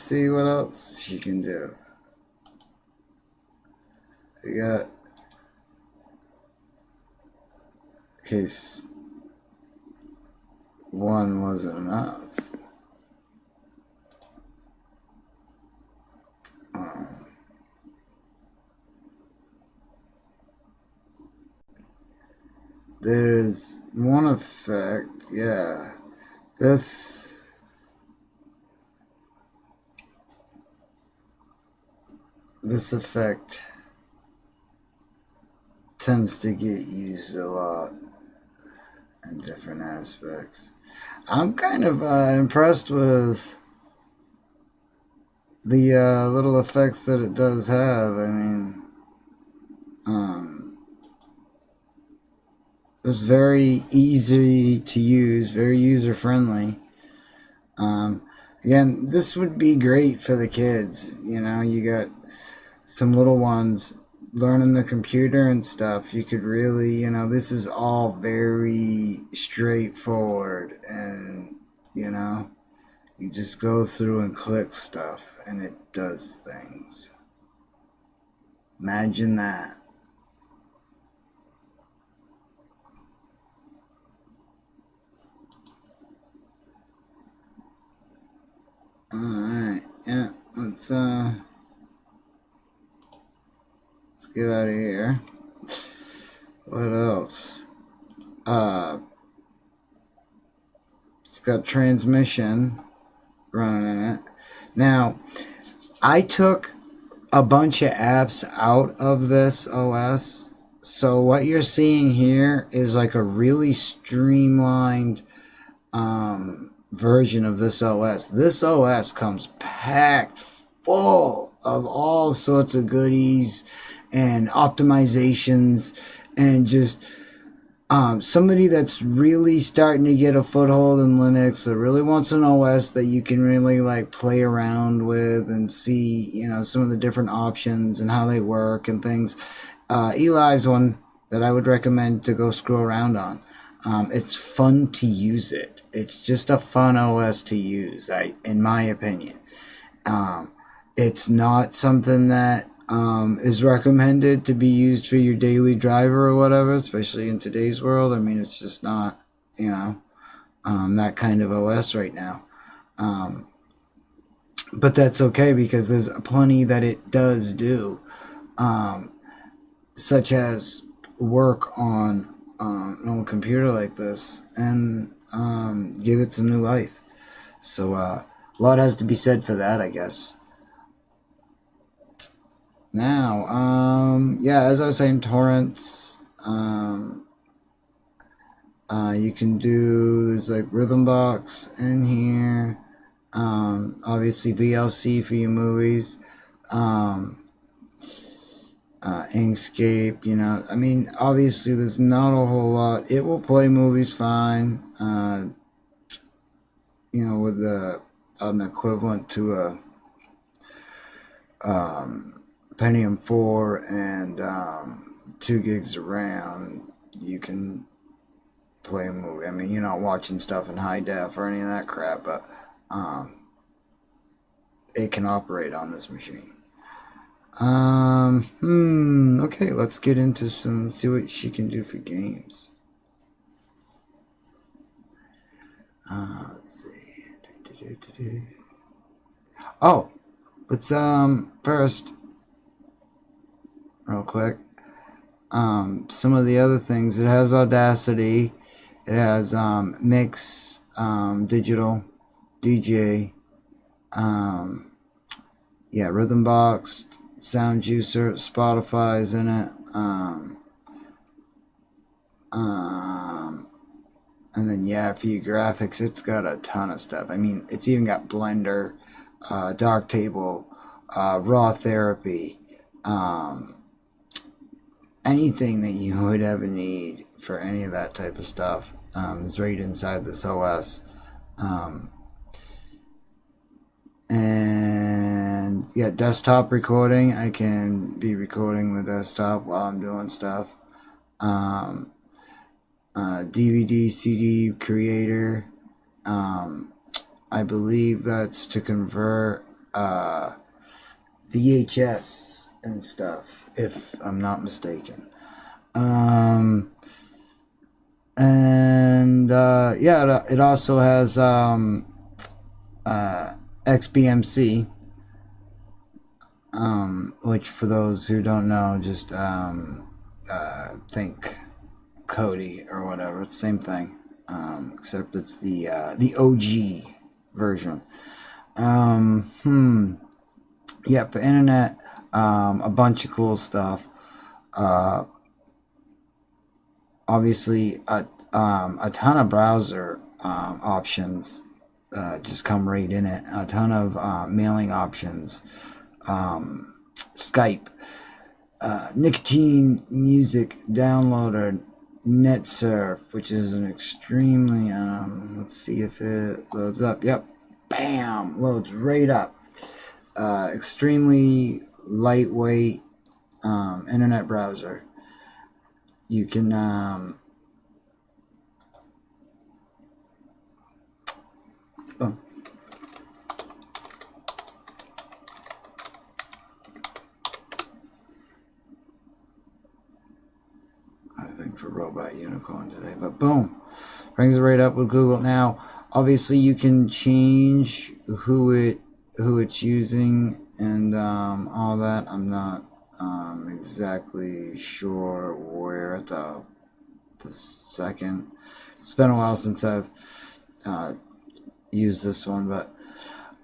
see what else she can do. We got case one wasn't enough. there's one effect, yeah. This effect tends to get used a lot in different aspects. I'm kind of impressed with the little effects that it does have. I mean, it's very easy to use, very user friendly. Again, this would be great for the kids. You know, you got some little ones learning the computer and stuff. You could really, you know, this is all very straightforward, and you know, you just go through and click stuff and it does things. Imagine that. Alright, yeah, let's get out of here. What else? It's got transmission running in it. Now, I took a bunch of apps out of this OS, so what you're seeing here is like a really streamlined version of this OS. This OS comes packed full of all sorts of goodies and optimizations, and just somebody that's really starting to get a foothold in Linux, that really wants an OS that you can really like play around with and see, you know, some of the different options and how they work and things. Elive's one that I would recommend to go screw around on. It's fun to use it. It's just a fun OS to use, in my opinion. It's not something that is recommended to be used for your daily driver or whatever, especially in today's world. I mean, it's just not, you know, that kind of OS right now. But that's okay, because there's plenty that it does do, such as work on an old computer like this and give it some new life. So a lot has to be said for that, I guess. Now, yeah, as I was saying, torrents. You can do, there's like Rhythmbox in here. Obviously VLC for your movies. Inkscape, you know, I mean, obviously there's not a whole lot. It will play movies fine, you know, with an equivalent to a Pentium 4 and 2 gigs of RAM. You can play a movie. I mean, you're not watching stuff in high def or any of that crap, but it can operate on this machine. Okay, let's get into see what she can do for games. Let's see. Oh, let's, first, real quick, some of the other things. It has Audacity, it has, Mix, Digital, DJ, yeah, Rhythmbox, Sound Juicer, Spotify's in it, and then yeah, for your graphics, it's got a ton of stuff. I mean, it's even got Blender, Darktable, Raw Therapy, anything that you would ever need for any of that type of stuff is right inside this OS. And yeah, desktop recording. I can be recording the desktop while I'm doing stuff. DVD, CD creator. I believe that's to convert VHS and stuff, if I'm not mistaken. And yeah, it also has XBMC, which for those who don't know, just think Kodi or whatever. It's the same thing, except it's the OG version. Yep, internet, a bunch of cool stuff. Obviously, a ton of browser options just come right in it. A ton of mailing options. Skype, Nicotine Music Downloader, NetSurf, which is an extremely, let's see if it loads up. Yep, bam, loads right up. Extremely lightweight internet browser. You can I think for Robot Unicorn today, but boom, brings it right up with Google. Now, obviously, you can change who it's using and all that. I'm not exactly sure where at the second. It's been a while since I've used this one, but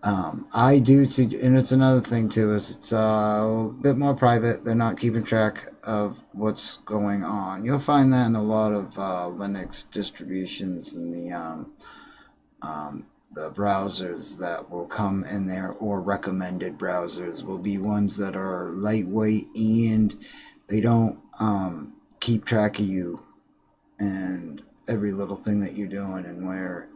I do see, and it's another thing too, is it's a little bit more private. They're not keeping track of what's going on. You'll find that in a lot of Linux distributions and the browsers that will come in there, or recommended browsers will be ones that are lightweight and they don't keep track of you and every little thing that you're doing, and where,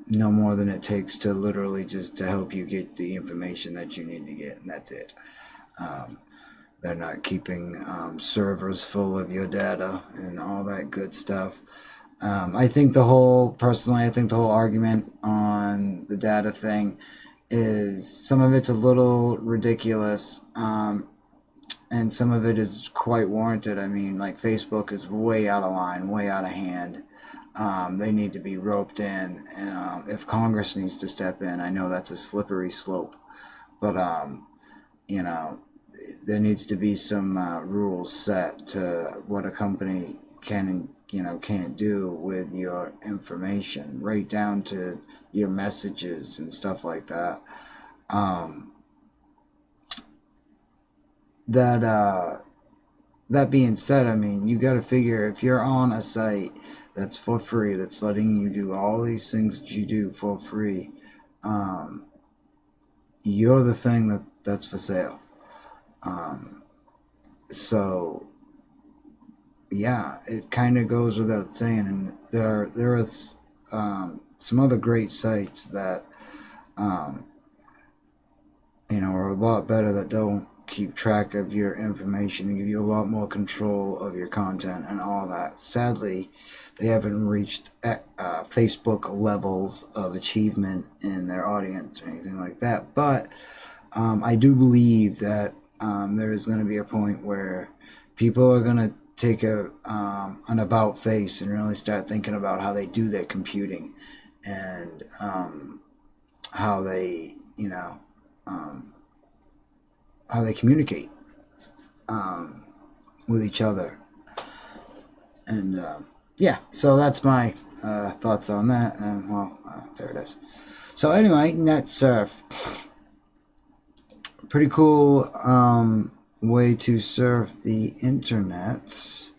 no more than it takes to literally just to help you get the information that you need to get, and that's it. They're not keeping servers full of your data and all that good stuff. I think the whole argument on the data thing is, some of it's a little ridiculous, and some of it is quite warranted. I mean, like, Facebook is way out of line, way out of hand. They need to be roped in, and if Congress needs to step in, I know that's a slippery slope, but there needs to be some rules set to what a company can and can't do with your information, right down to your messages and stuff like that. That being said, I mean, you got to figure, if you're on a site that's for free, that's letting you do all these things that you do for free, you're the thing that's for sale. So yeah, it kind of goes without saying, and there are some other great sites that are a lot better, that don't keep track of your information and give you a lot more control of your content and all that. Sadly, they haven't reached Facebook levels of achievement in their audience or anything like that, but I do believe that there is going to be a point where people are going to take an about face and really start thinking about how they do their computing, and how they how they communicate with each other. And yeah, so that's my thoughts on that. And there it is. So anyway, NetSurf, pretty cool way to surf the internet.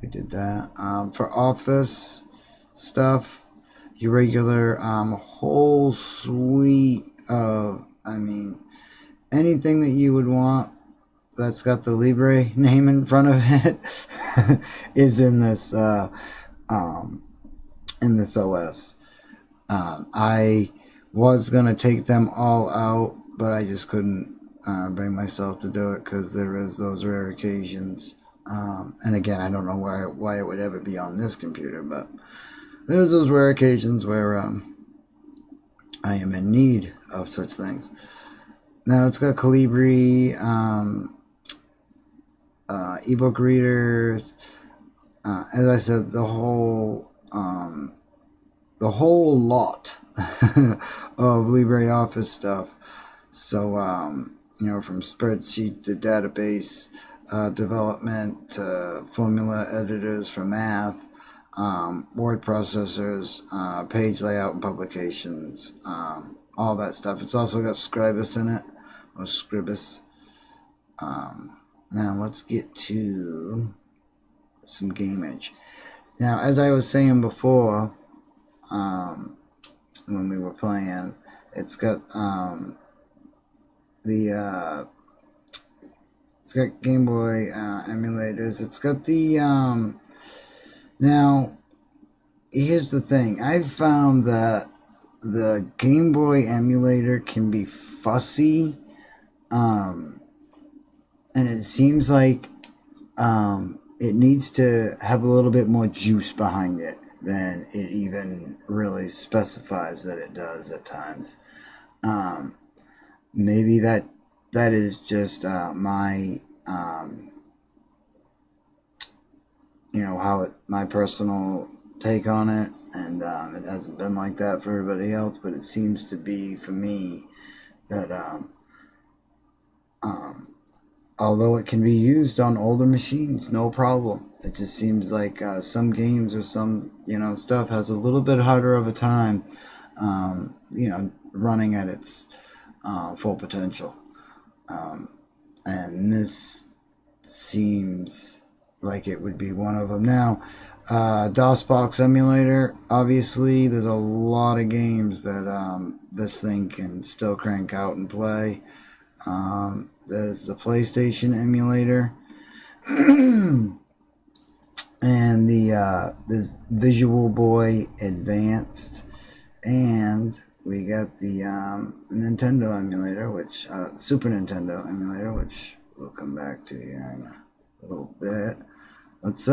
We did that for office stuff. Your regular whole suite of, anything that you would want that's got the Libre name in front of it is in this OS. I was gonna take them all out, but I just couldn't bring myself to do it, because there is those rare occasions. And again, I don't know why it would ever be on this computer, but there's those rare occasions where I am in need of such things. Now, it's got Calibri, ebook readers. As I said, the whole lot of LibreOffice stuff. So, you know, from spreadsheet to database development to formula editors for math, word processors, page layout and publications, all that stuff. It's also got Scribus in it, or Scribus. Now let's get to some gamage. Now, as I was saying before, when we were playing, it's got it's got Game Boy emulators. It's got the now. Here's the thing. I've found that the Game Boy emulator can be fussy, and it seems like it needs to have a little bit more juice behind it than it even really specifies that it does at times. Maybe that is just my you know, my personal take on it, and it hasn't been like that for everybody else, but it seems to be for me that although it can be used on older machines, no problem. It just seems like some games or some, you know, stuff has a little bit harder of a time, you know, running at its full potential. And this seems like it would be one of them. Now, DOSBox emulator, obviously, there's a lot of games that this thing can still crank out and play. There's the PlayStation emulator, and there's Visual Boy Advanced, and we got the Nintendo emulator, which Super Nintendo emulator, which we'll come back to here in a little bit. Let's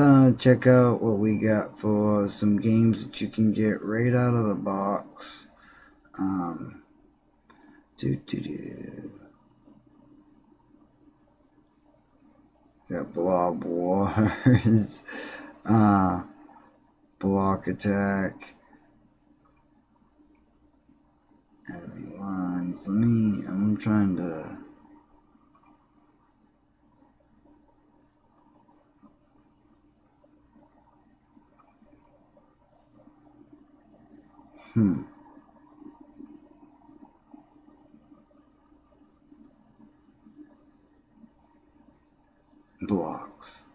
check out what we got for some games that you can get right out of the box. Got Blob Wars, Block Attack, Enemy Lines. I'm trying to... Blocks.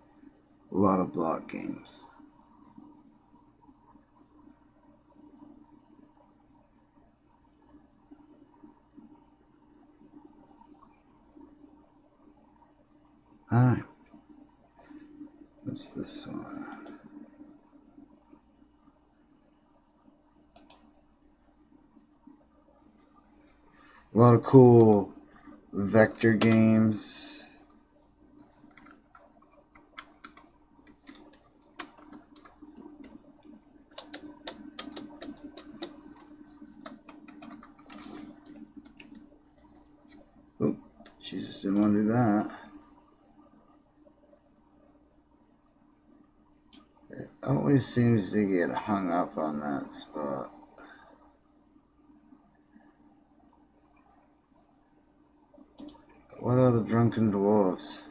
A lot of block games. Alright. What's this one? A lot of cool vector games. Oh, Jesus, didn't want to do that. It always seems to get hung up on that spot. What are the drunken dwarves?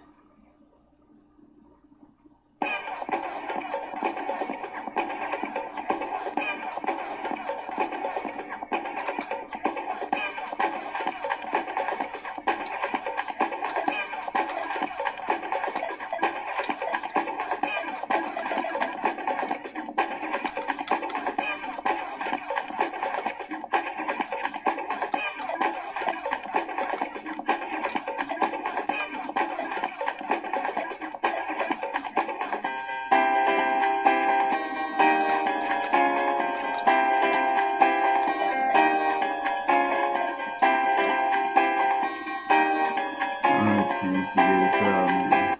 That seems to be the problem here.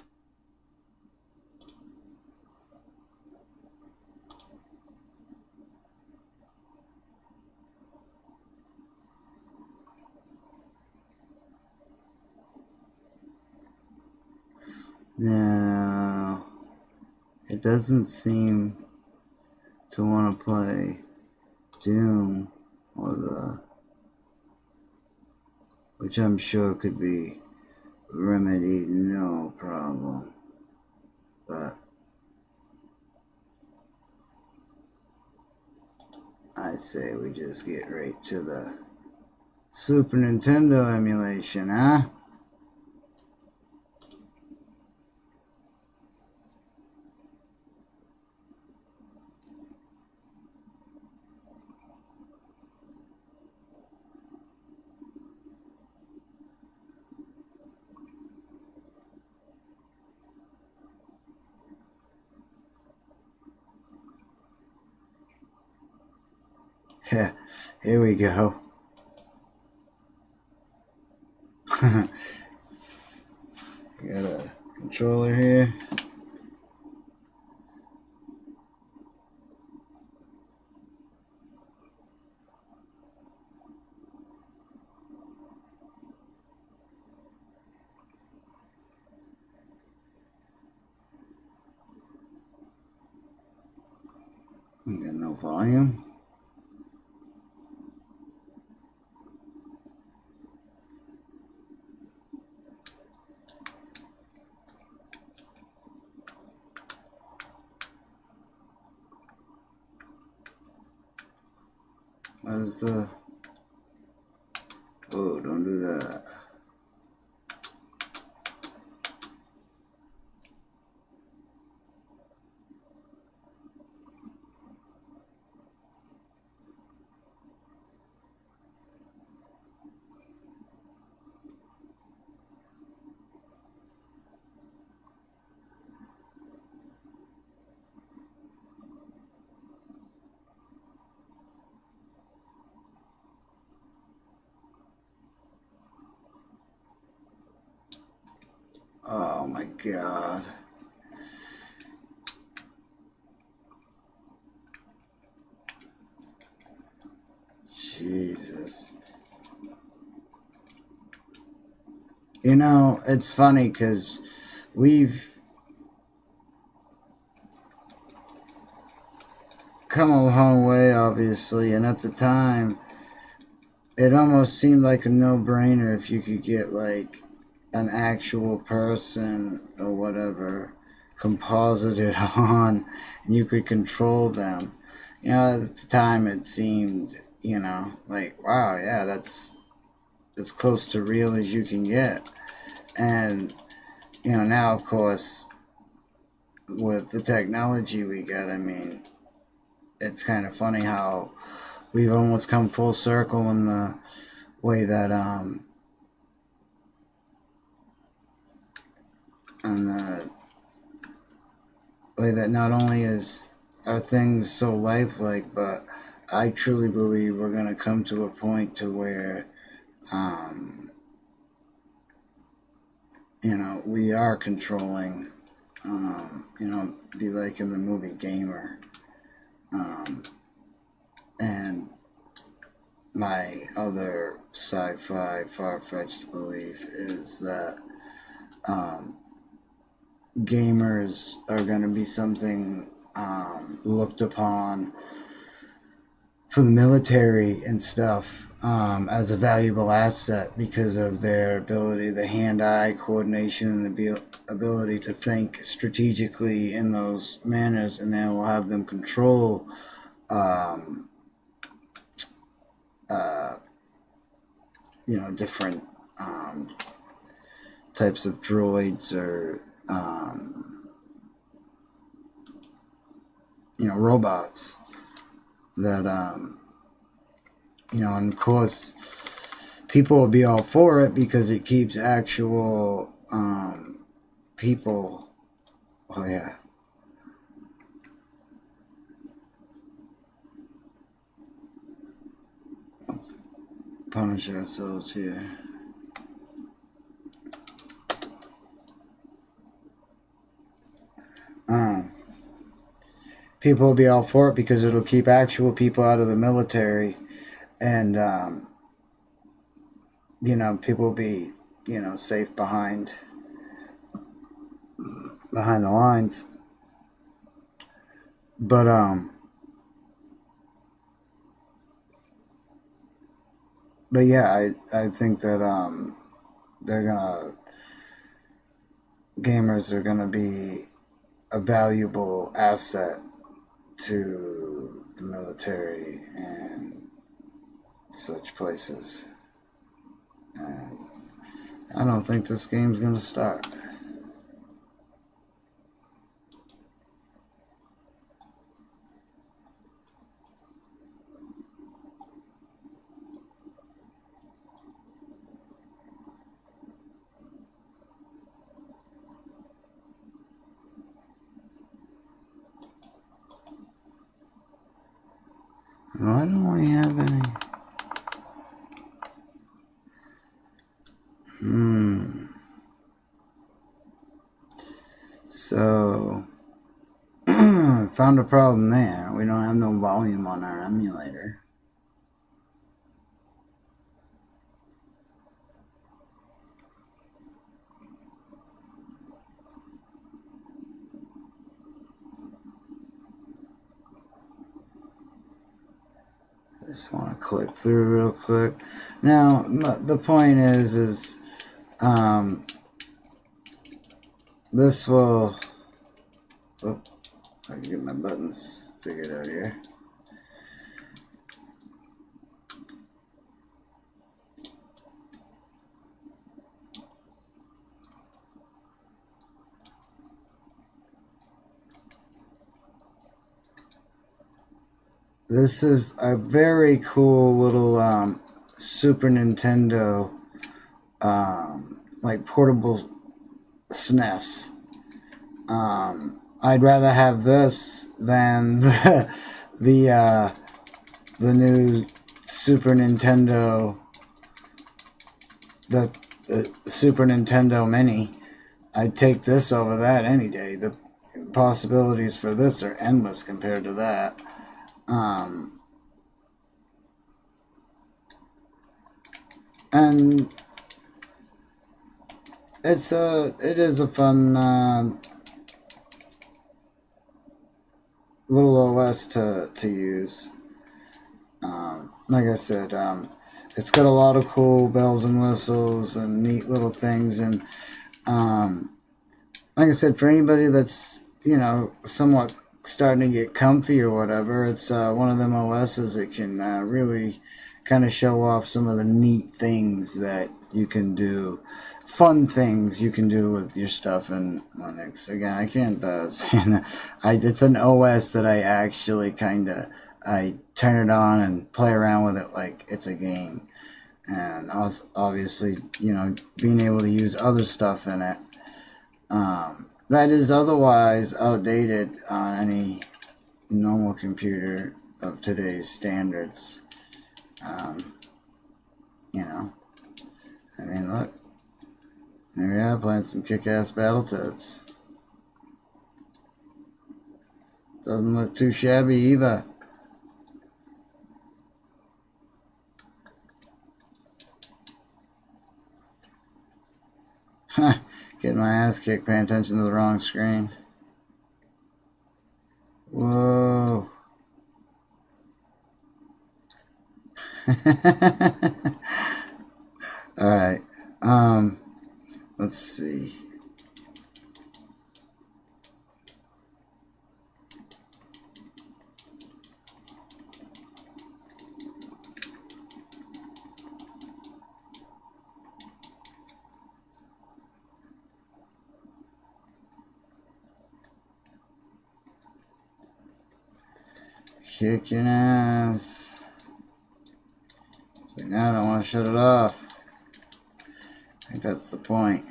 Now, it doesn't seem to want to play Doom or which I'm sure could be remedied no problem. But I say we just get right to the Super Nintendo emulation, huh? Here we go. Got a controller here. Got no volume. Where's the... Oh, don't do that. Oh my god. Jesus. You know, it's funny because we've come a long way, obviously, and at the time, it almost seemed like a no-brainer if you could get, like, an actual person or whatever composited on and you could control them. You know, at the time it seemed, you know, like, wow, yeah, that's as close to real as you can get. And, you know, now, of course, with the technology we got, I mean, it's kind of funny how we've almost come full circle in the way that, and the way that not only are things so lifelike, but I truly believe we're going to come to a point to where, you know, we are controlling, you know, be like in the movie Gamer. And my other sci-fi far-fetched belief is that gamers are going to be something looked upon for the military and stuff as a valuable asset because of their ability, the hand-eye coordination and the ability to think strategically in those manners, and then we'll have them control you know, different types of droids or you know, robots that you know, and of course people will be all for it because it keeps actual people. Oh yeah. Let's punish ourselves here. People will be all for it because it'll keep actual people out of the military, and you know, people will be, you know, safe behind the lines. But, but yeah, I think that gamers are gonna be a valuable asset to the military and such places. And I don't think this game's gonna start. I don't really have any. So, found a problem there. We don't have no volume on our emulator. Just want to click through real quick. Now, the point is this will. Oh, I can get my buttons figured out here. This is a very cool little Super Nintendo, like portable SNES. I'd rather have this than the new Super Nintendo, the Super Nintendo Mini. I'd take this over that any day. The possibilities for this are endless compared to that. And it is a fun little OS to use. Like I said, it's got a lot of cool bells and whistles and neat little things. And like I said, for anybody that's, somewhat starting to get comfy or whatever, it's one of them OSs that can really kind of show off some of the neat things that you can do, fun things you can do with your stuff in Linux. Again, I can't say it's an OS that I actually I turn it on and play around with it like it's a game. And obviously, being able to use other stuff in it that is otherwise outdated on any normal computer of today's standards. I mean, look, there we are playing some kick-ass Battletoads. Doesn't look too shabby either. Getting my ass kicked paying attention to the wrong screen. Whoa. Alright. Let's see. Kicking ass. It's like, now I don't want to shut it off. I think that's the point.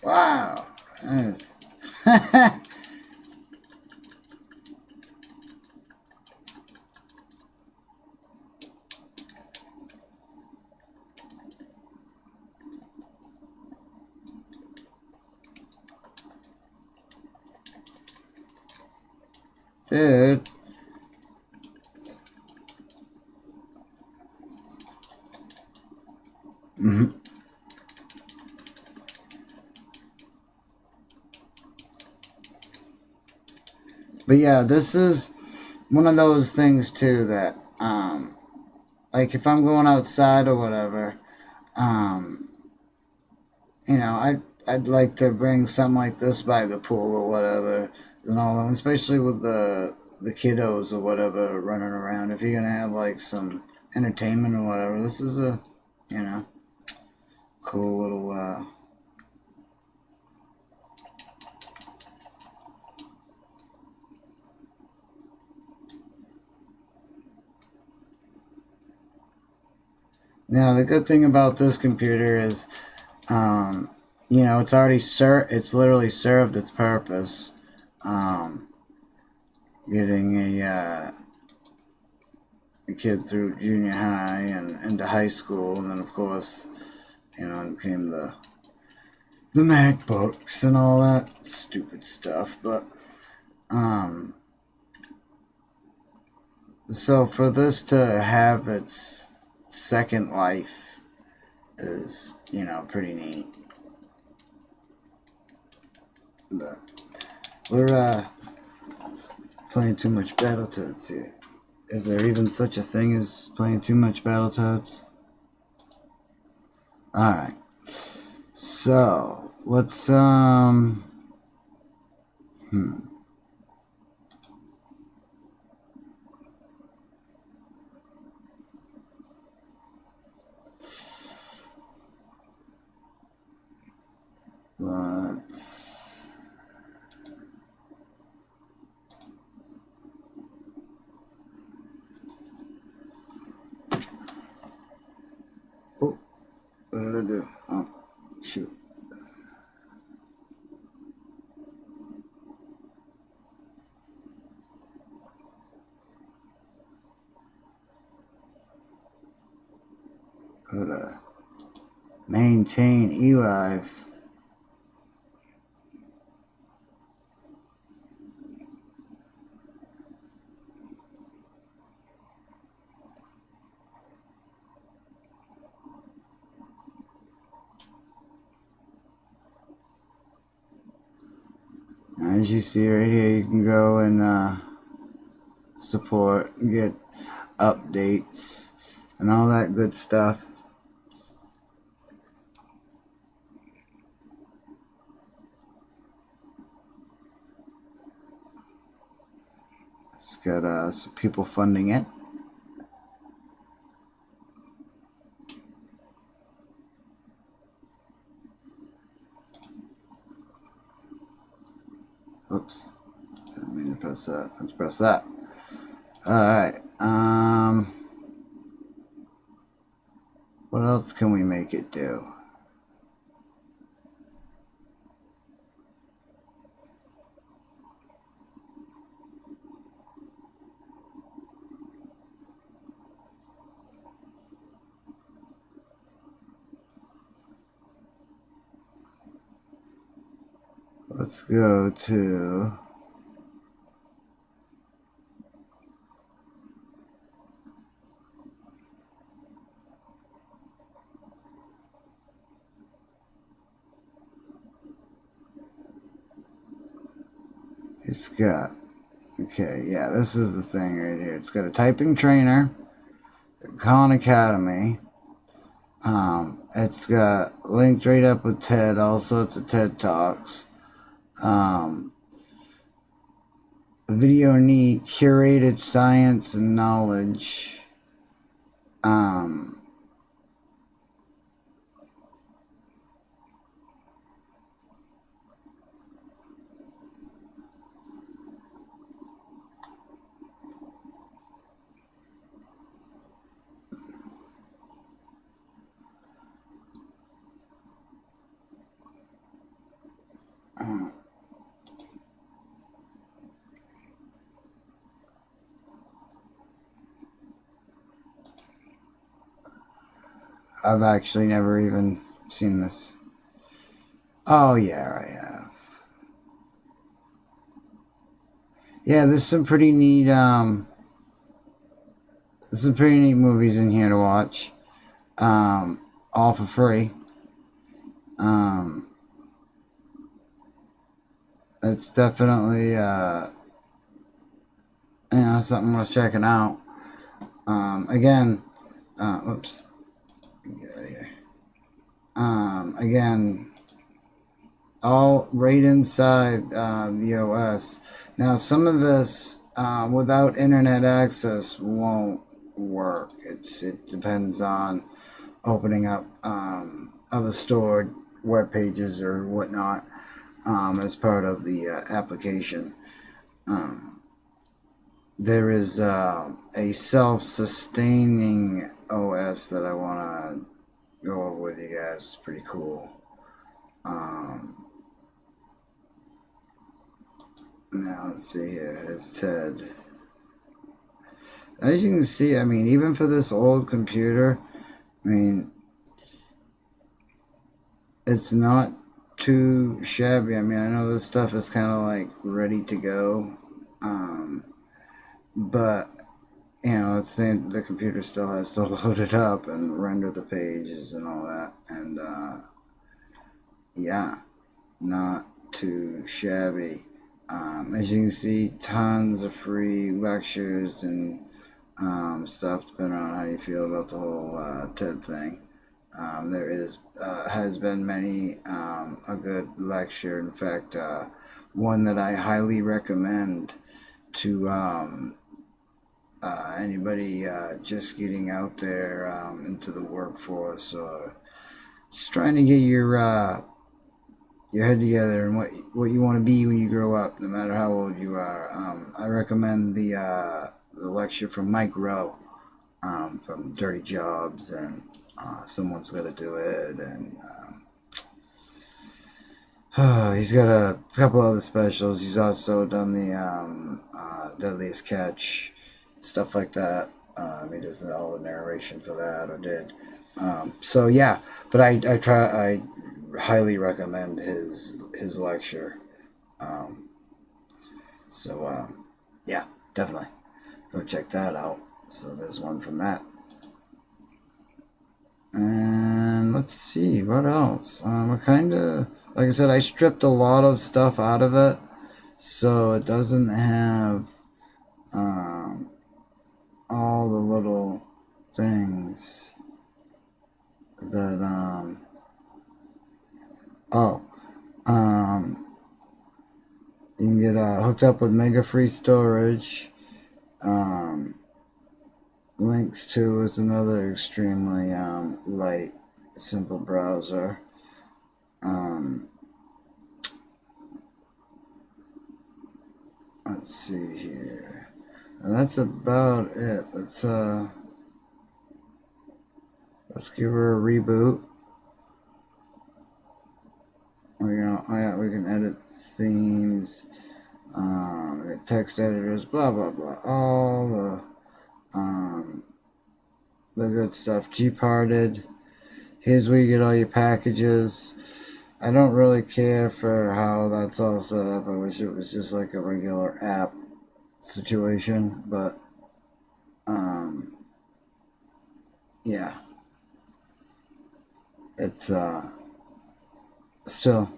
Wow. Dude. But yeah, this is one of those things too that, like if I'm going outside or whatever, um, I'd like to bring something like this by the pool or whatever, especially with the kiddos or whatever running around. If you're gonna have like some entertainment or whatever, this is a, you know, cool little. Now the good thing about this computer is, it's already it's literally served its purpose. Getting a kid through junior high and into high school, and then of course, came the MacBooks and all that stupid stuff. But so for this to have its second life is, pretty neat. But we're playing too much Battletoads here. Is there even such a thing as playing too much Battletoads? Alright. So, let's, let's... Oh, what did I do? Oh, shoot. Maintain Elive. As you see right here, you can go and support, get updates, and all that good stuff. It's got some people funding it. Oops, didn't mean to press that. Let's press that. Alright, what else can we make it do? Let's go to... It's got... Okay, yeah, this is the thing right here. It's got a typing trainer, a Khan Academy. It's got linked right up with TED, all sorts of TED Talks. Video neat, curated science and knowledge. I've actually never even seen this. Oh yeah, I have. Yeah, there's some pretty neat movies in here to watch. All for free. It's definitely something worth checking out. Again, whoops, get out of here. Again, all right inside the OS. Now, some of this without internet access won't work. It depends on opening up other stored web pages or whatnot as part of the application. There is a self-sustaining OS that I want to go over with you guys. It's pretty cool. Now let's see here. Here's Ted. As you can see, I mean, even for this old computer, I mean, it's not too shabby. I mean, I know this stuff is kind of like ready to go, but you know, it's saying the computer still has to load it up and render the pages and all that, and yeah, not too shabby. As you can see, tons of free lectures and stuff, depending on how you feel about the whole TED thing. There has been many a good lecture. In fact, one that I highly recommend to anybody just getting out there into the workforce, or just trying to get your head together and what you want to be when you grow up, no matter how old you are. I recommend the lecture from Mike Rowe from Dirty Jobs and Someone's Gotta Do It, and he's got a couple other specials. He's also done the Deadliest Catch, stuff like that. He does all the narration for that, or did. So yeah, but I highly recommend his lecture. Yeah, definitely go check that out. So there's one from that. And let's see what else. I kind of, like I said, I stripped a lot of stuff out of it, so it doesn't have all the little things that you can get hooked up with mega free storage. Links to is another extremely light, simple browser. Let's see here. And that's about it. Let's give her a reboot. We can edit themes, text editors, blah blah blah, all the good stuff. Gparted. Here's where you get all your packages. I don't really care for how that's all set up. I wish it was just like a regular app situation, but yeah, it's still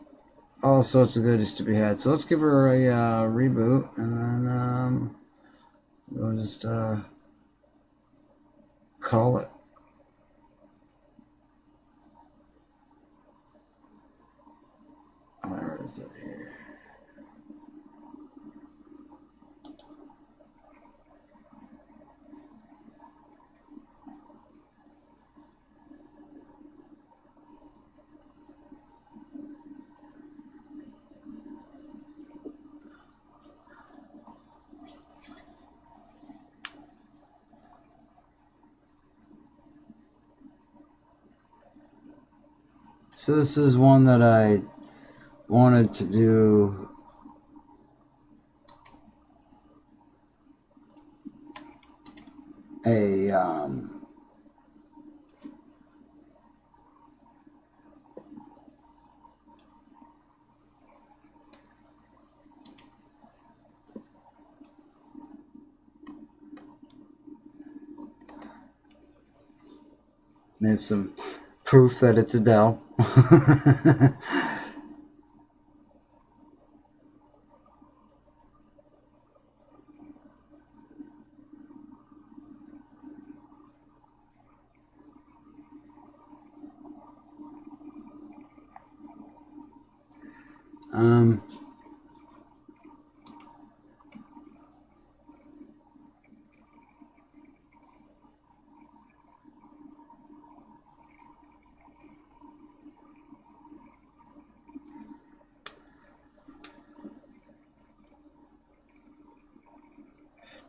all sorts of goodies to be had. So let's give her a reboot, and then we'll just call it. Where is it here? So this is one that I wanted to do a there's some proof that it's a Dell.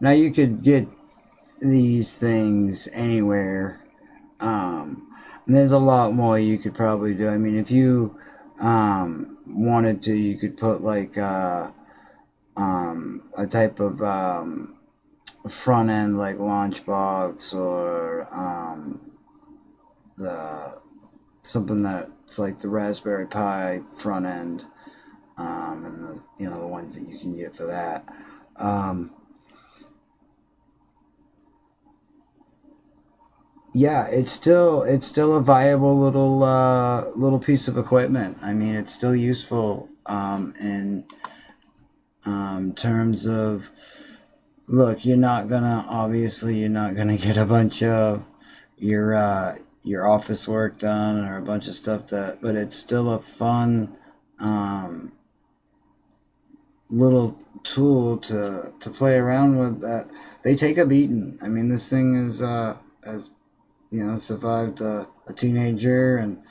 Now you could get these things anywhere. And there's a lot more you could probably do. I mean, if you wanted to, you could put like a type of front end like launch box, or something that's like the Raspberry Pi front end, and the ones that you can get for that. Yeah, it's still a viable little piece of equipment. I mean, it's still useful in terms of, look, you're not gonna get a bunch of your office work done, or a bunch of stuff but it's still a fun little tool to play around with. That they take a beating. I mean, this thing is has survived a teenager, and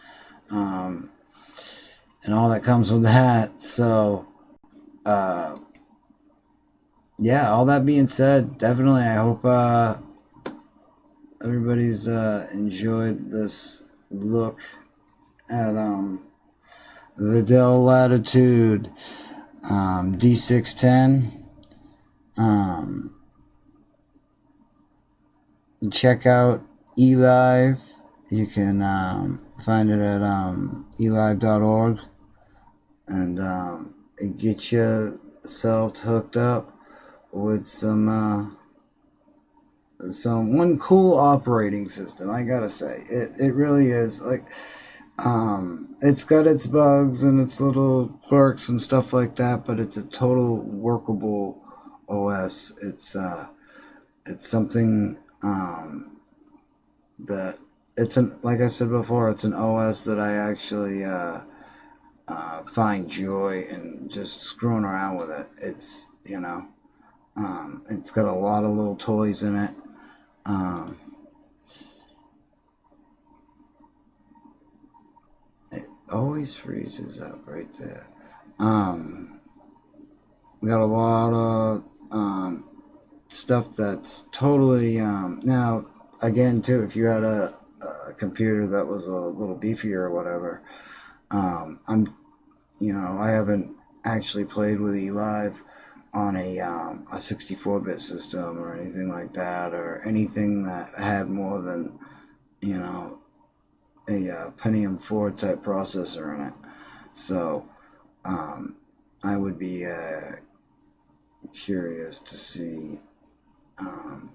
all that comes with that. So yeah, all that being said, definitely I hope everybody's enjoyed this look at the Dell Latitude D610. Check out Elive. You can find it at elive.org, and get yourself hooked up with one cool operating system. I gotta say, it really is. Like, it's got its bugs and its little quirks and stuff like that, but it's a total workable OS. It's something that like I said before, it's an OS that I actually find joy in just screwing around with it. It's it's got a lot of little toys in it. It always freezes up right there. We got a lot of stuff that's totally now, again, too, if you had a computer that was a little beefier or whatever, I haven't actually played with Elive on a 64-bit system or anything like that, or anything that had more than a Pentium 4 type processor in it. So I would be curious to see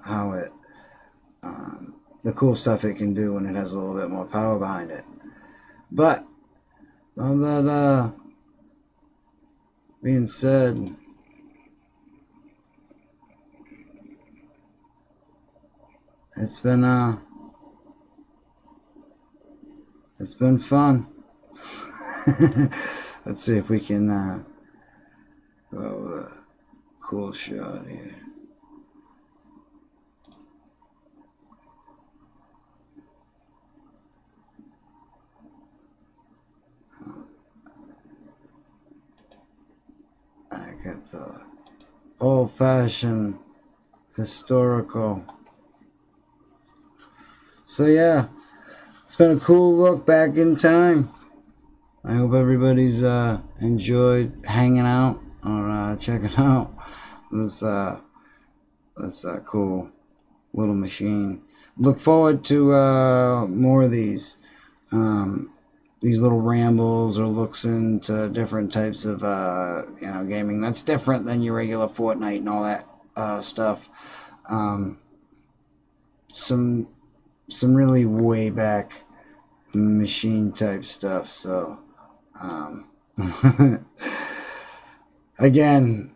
how it the cool stuff it can do when it has a little bit more power behind it. But all that being said, it's been fun. Let's see if we can go with a cool shot here. I got the old-fashioned historical. So yeah, it's been a cool look back in time. I hope everybody's enjoyed hanging out or checking out this cool little machine. Look forward to more of these little rambles or looks into different types of gaming that's different than your regular Fortnite and all that stuff. Some really way back machine type stuff. So again,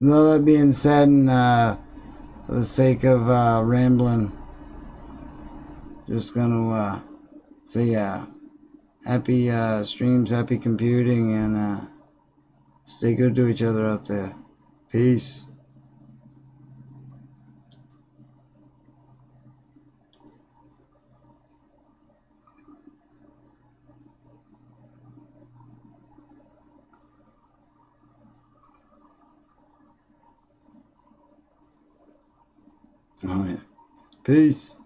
all that being said, and for the sake of rambling, just gonna say happy streams, happy computing, and Stay good to each other out there. Peace. Oh yeah. Peace.